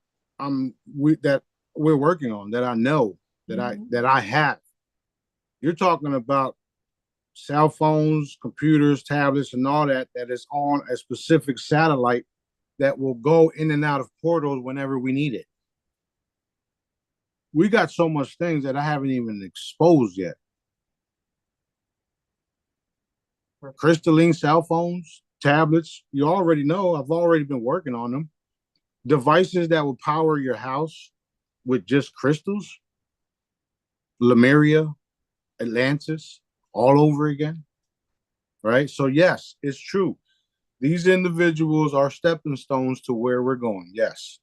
we're working on, that I know, that I have. You're talking about cell phones, computers, tablets, and all that is on a specific satellite that will go in and out of portals whenever we need it. We got so much things that I haven't even exposed yet. Crystalline cell phones, tablets, you already know, I've already been working on them. Devices that will power your house with just crystals, Lemuria, Atlantis, all over again, right? So yes, it's true. These individuals are stepping stones to where we're going. Yes,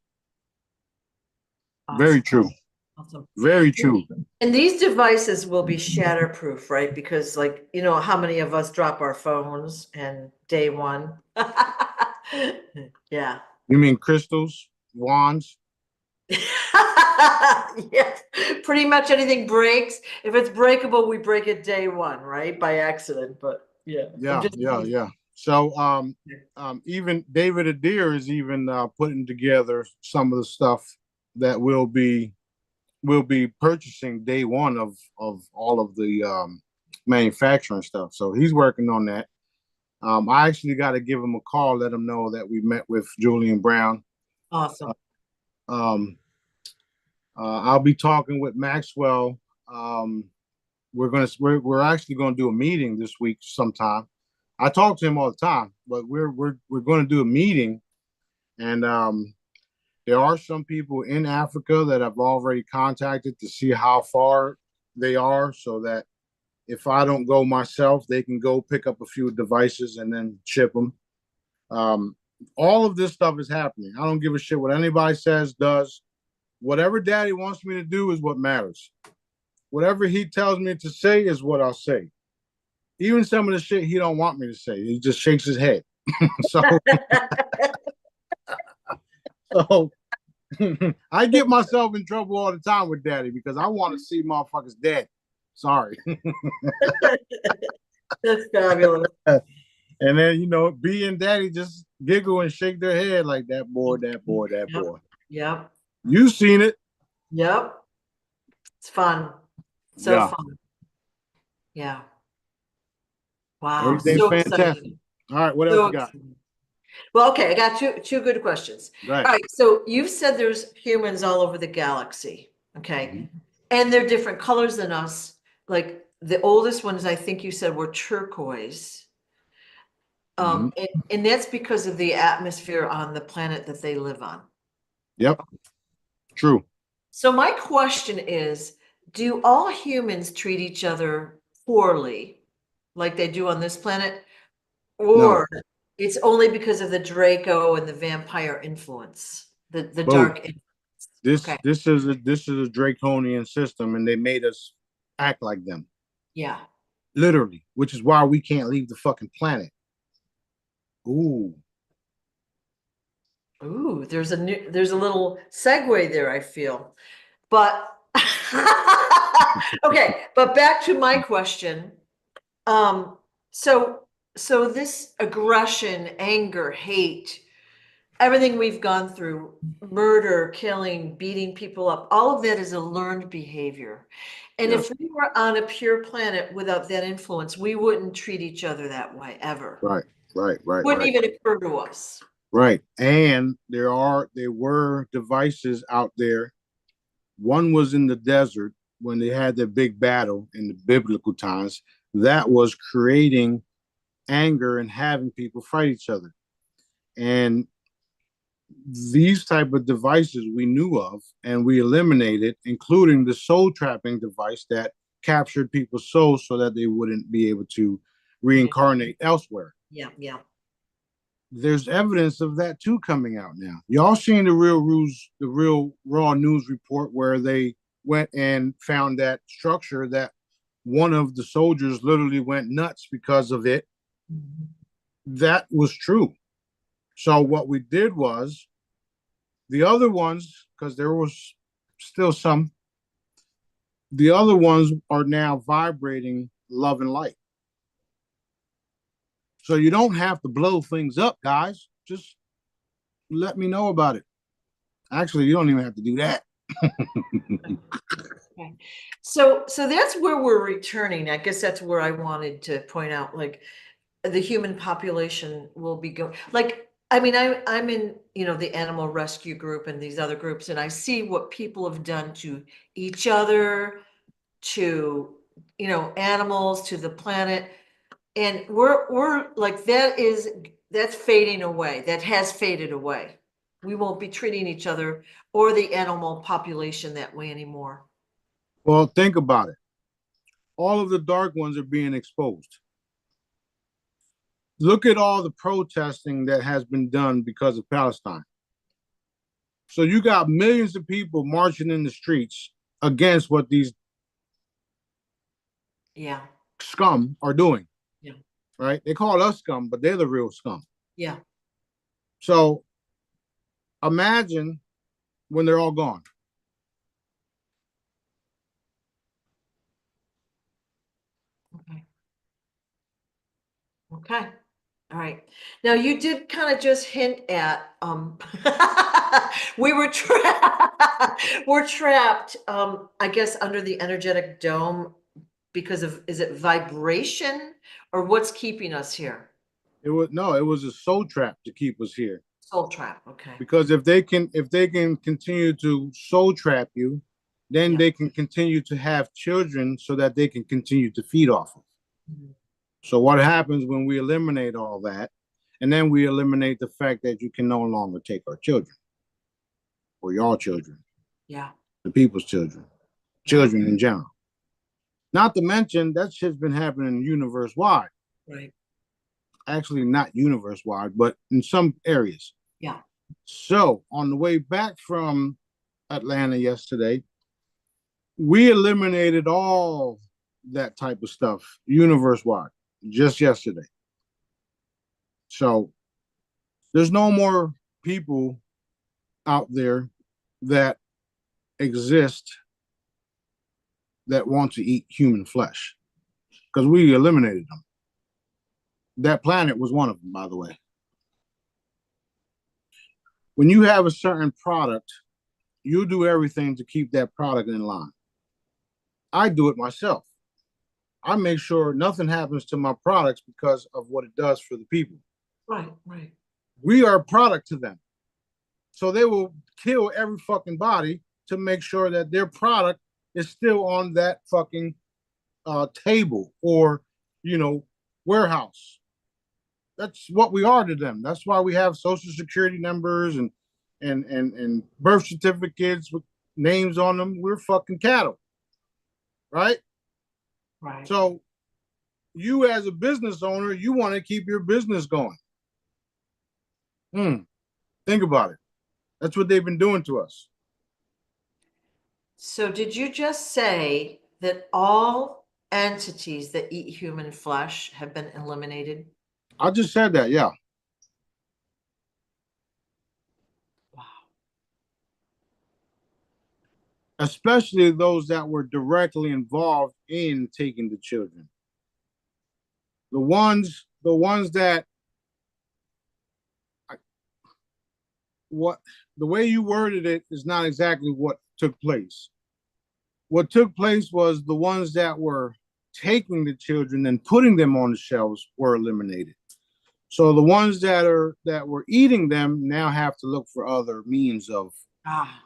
very Awesome. true. Awesome. Very true. And these devices will be shatterproof, right? Because like, you know, how many of us drop our phones and day one? Yeah. You mean crystals, wands? Yes, pretty much anything breaks. If it's breakable, we break it day one, right? By accident. But yeah, I'm Yeah, just yeah, yeah. So even David Adair is even putting together some of the stuff that will be purchasing day one of all of the manufacturing stuff. So he's working on that. I actually got to give him a call, let him know that we met with Julian Brown. awesome. Um, I'll be talking with Maxwell. We're actually gonna do a meeting this week sometime. I talk to him all the time, but we're going to do a meeting, and there are some people in Africa that I've already contacted to see how far they are, so that if I don't go myself, they can go pick up a few devices and then ship them. Um, all of this stuff is happening. I don't give a shit what anybody says, does. Whatever daddy wants me to do is what matters. Whatever he tells me to say is what I'll say. Even some of the shit he don't want me to say, he just shakes his head. so, so I get myself in trouble all the time with daddy because I want to see motherfuckers dead. Sorry. That's fabulous. And then, B and daddy just giggle and shake their head like that boy, that boy, that Yep. boy. Yep. You seen it. Yep. It's fun. So Yeah. fun. Yeah. Wow. Everything's So fantastic. exciting. All right. What else So you got? exciting. Well, okay, I got two good questions. Go ahead. All right, so you've said there's humans all over the galaxy, okay? Mhm. And they're different colors than us. Like the oldest ones, I think you said were turquoise. Mhm. And that's because of the atmosphere on the planet that they live on. Yep. True. So my question is, do all humans treat each other poorly like they do on this planet? No. Or it's only because of the Draco and the vampire influence, the Both. dark influence. This Okay. this is a draconian system, and they made us act like them, Yeah. literally, which is why we can't leave the fucking planet. Ooh. Ooh, there's a little segue there, I feel. But okay, but back to my question. Um, so so this aggression, anger, hate, everything we've gone through, murder, killing, beating people up, all of that is a learned behavior. And if Yes. we were on a pure planet without that influence, we wouldn't treat each other that way ever. Right. Right. Right. Wouldn't Right. even occur to us. Right. And there were devices out there. One was in the desert when they had their big battle in the biblical times. That was creating anger and having people fight each other. And these type of devices we knew of and we eliminated, including the soul trapping device that captured people's souls so that they wouldn't be able to Yeah, reincarnate elsewhere. yeah, yeah. There's evidence of that too coming out now. Y'all seen the real raw news report where they went and found that structure that one of the soldiers literally went nuts because of it. Mhm. That was true. So what we did was the other ones, because there was still some, the other ones are now vibrating love and light. So you don't have to blow things up, guys. Just let me know about it. Actually, you don't even have to do that. Okay. So that's where we're returning. I guess that's where I wanted to point out, like the human population will be going, like, I mean, I'm in, the animal rescue group and these other groups, and I see what people have done to each other, to, animals, to the planet. And we're like, that's fading away. That has faded away. We won't be treating each other or the animal population that way anymore. Well, think about it. all of the dark ones are being exposed. Look at all the protesting that has been done because of Palestine. So you got millions of people marching in the streets against what these Yeah. scum are doing, Yeah. right? They call us scum, but they're the real scum. Yeah. So imagine when they're all gone. Okay. Okay. All right. Now you did kind of just hint at we were trapped we're trapped I guess under the energetic dome because of, is it vibration or what's keeping us here? It was no, it was a soul trap to keep us here. Soul trap. Okay. Because if they can continue to soul trap you, then Yeah. they can continue to have children so that they can continue to feed off of. Mhm. So what happens when we eliminate all that, and then we eliminate the fact that you can no longer take our children or your children, Yeah. the people's children, Yeah. children in general. Not to mention that shit's been happening universe wide. Right. Actually, not universe wide, but in some areas. Yeah. So on the way back from Atlanta yesterday, we eliminated all that type of stuff universe wide just yesterday. So there's no more people out there that exist that want to eat human flesh because we eliminated them. That planet was one of them, by the way. When you have a certain product, you do everything to keep that product in line. I do it myself. I make sure nothing happens to my products because of what it does for the people. Right. Right. We are a product to them. So they will kill every fucking body to make sure that their product is still on that fucking table or, warehouse. That's what we are to them. That's why we have social security numbers and birth certificates with names on them. We're fucking cattle, right? Right. So you as a business owner, you want to keep your business going. Think about it. That's what they've been doing to us. So did you just say that all entities that eat human flesh have been eliminated? I just said that, yeah. Wow. Especially those that were directly involved in taking the children. The ones that what the way you worded it is not exactly what took place. What took place was the ones that were taking the children and putting them on the shelves were eliminated. So the ones that were eating them now have to look for other means of Ah,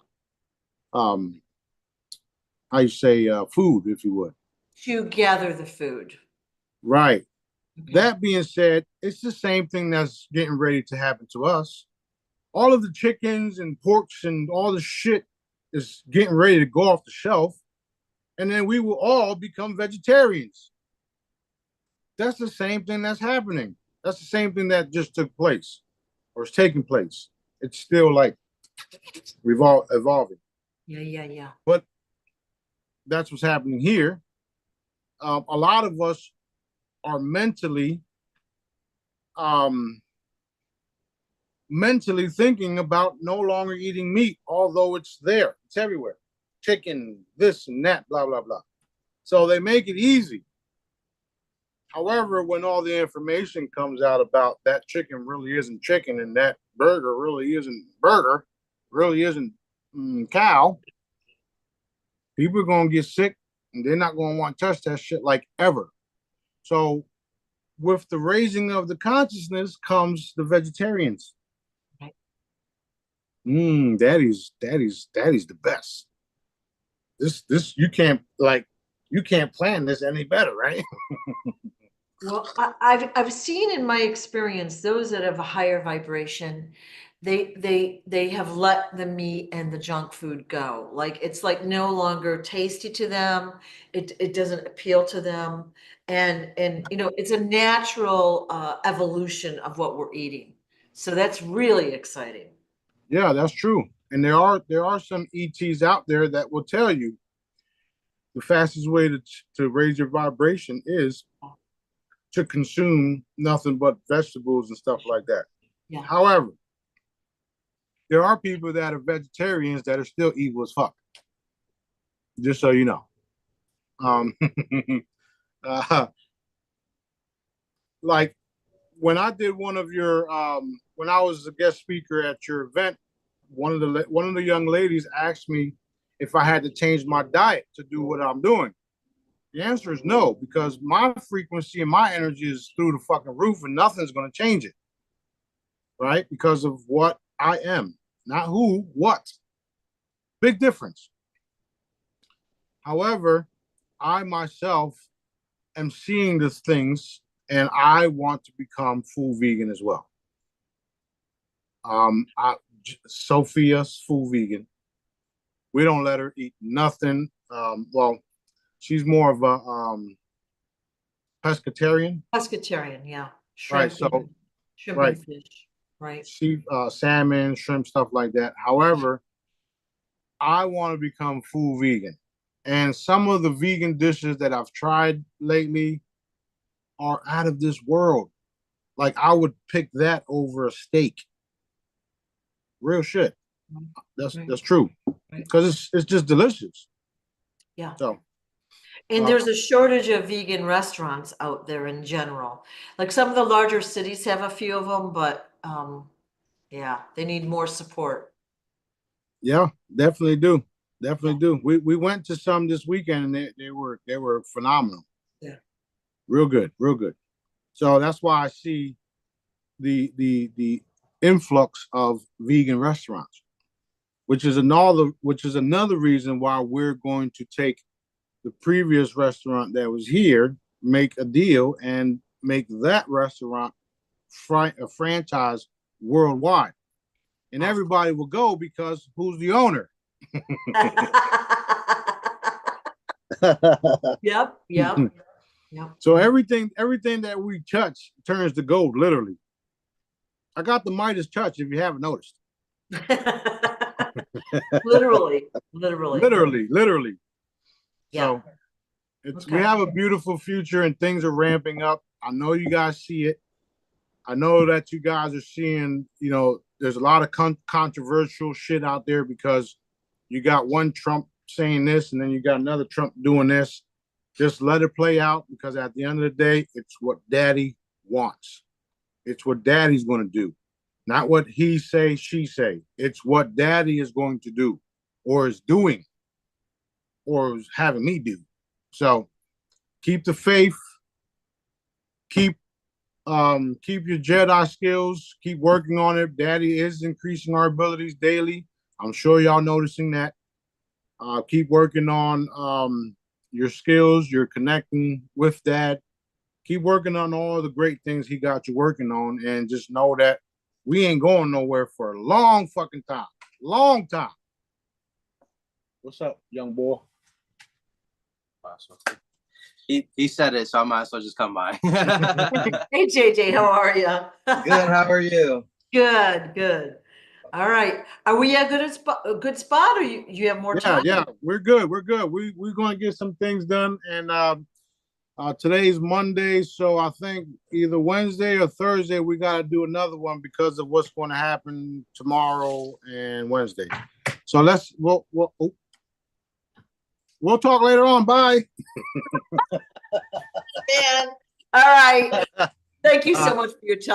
um how you say food, if you would. to gather the food. Right. Okay. That being said, it's the same thing that's getting ready to happen to us. All of the chickens and porks and all the shit is getting ready to go off the shelf, and then we will all become vegetarians. That's the same thing that's happening. That's the same thing that just took place or is taking place. It's still like evolving. Yeah, yeah, yeah. But that's what's happening here. A lot of us are um, mentally thinking about no longer eating meat, although it's there, it's everywhere. Chicken, this and that, blah, blah, blah. So they make it easy. However, when all the information comes out about that chicken really isn't chicken and that burger really isn't burger, really isn't cow, people are going to get sick and they're not going to want to touch that shit like ever. So, with the raising of the consciousness comes the vegetarians. Right. Daddy's the best. This you can't plan this any better, right? Well, I've seen in my experience those that have a higher vibration, they have let the meat and the junk food go. Like it's like no longer tasty to them. It doesn't appeal to them. And you know, it's a natural evolution of what we're eating. So that's really exciting. Yeah, that's true. And there are some ETs out there that will tell you the fastest way to raise your vibration is to consume nothing but vegetables and stuff like that. Yeah. However, there are people that are vegetarians that are still evil as fuck. Just so you know. Um, uh, like when I did one of your when I was a guest speaker at your event, one of the young ladies asked me if I had to change my diet to do what I'm doing. The answer is no, because my frequency and my energy is through the fucking roof and nothing's going to change it. Right? Because of what I am, not who, what. Big difference. However, I myself am seeing these things and I want to become full vegan as well. I, Sophia's full vegan. We don't let her eat nothing. Well, she's more of a pescatarian, Pescatarian, yeah. right? Shrimp So, shrimp right, and fish, right? she salmon, shrimp, stuff like that. However, I want to become full vegan, and some of the vegan dishes that I've tried lately are out of this world. Like I would pick that over a steak. Real shit. Right, That's true right. because it's just delicious. Yeah. So And uh, there's a shortage of vegan restaurants out there in general. Like some of the larger cities have a few of them, but yeah, they need more support. yeah, definitely do, definitely Yeah. do. We went to some this weekend and they were phenomenal, Yeah. real good, real good. So that's why I see the influx of vegan restaurants, which is another reason why we're going to take the previous restaurant that was here, make a deal, and make that restaurant a franchise worldwide. And Awesome. everybody will go because who's the owner? Yep, yep, yep. So everything that we touch turns to gold, literally. I got the Midas touch, if you haven't noticed. Literally, literally. Literally. Yeah. So we Okay. have a beautiful future and things are ramping up. I know you guys see it. I know that you guys are seeing, there's a lot of controversial shit out there because you got one Trump saying this and then you got another Trump doing this. Just let it play out because at the end of the day, it's what daddy wants. It's what daddy's going to do. Not what he say, she say. It's what daddy is going to do or is doing or is having me do. So keep the faith, keep keep your Jedi skills, keep working on it. Daddy is increasing our abilities daily. I'm sure y'all noticing that. Keep working on your skills. You're connecting with dad. Keep working on all the great things he got you working on, and just know that we ain't going nowhere for a long fucking time. Long time. What's up, young boy? He said it, so I might as well just come by. Hey JJ, how are you? Good. How are you? Good, good. All right. Are we at a good spot, or you have more time? Yeah, we're good. We're good. We're going to get some things done, and today's Monday, so I think either Wednesday or Thursday we got to do another one because of what's going to happen tomorrow and Wednesday. So we'll talk later on. Bye. Man. All right. Thank you so much for your time.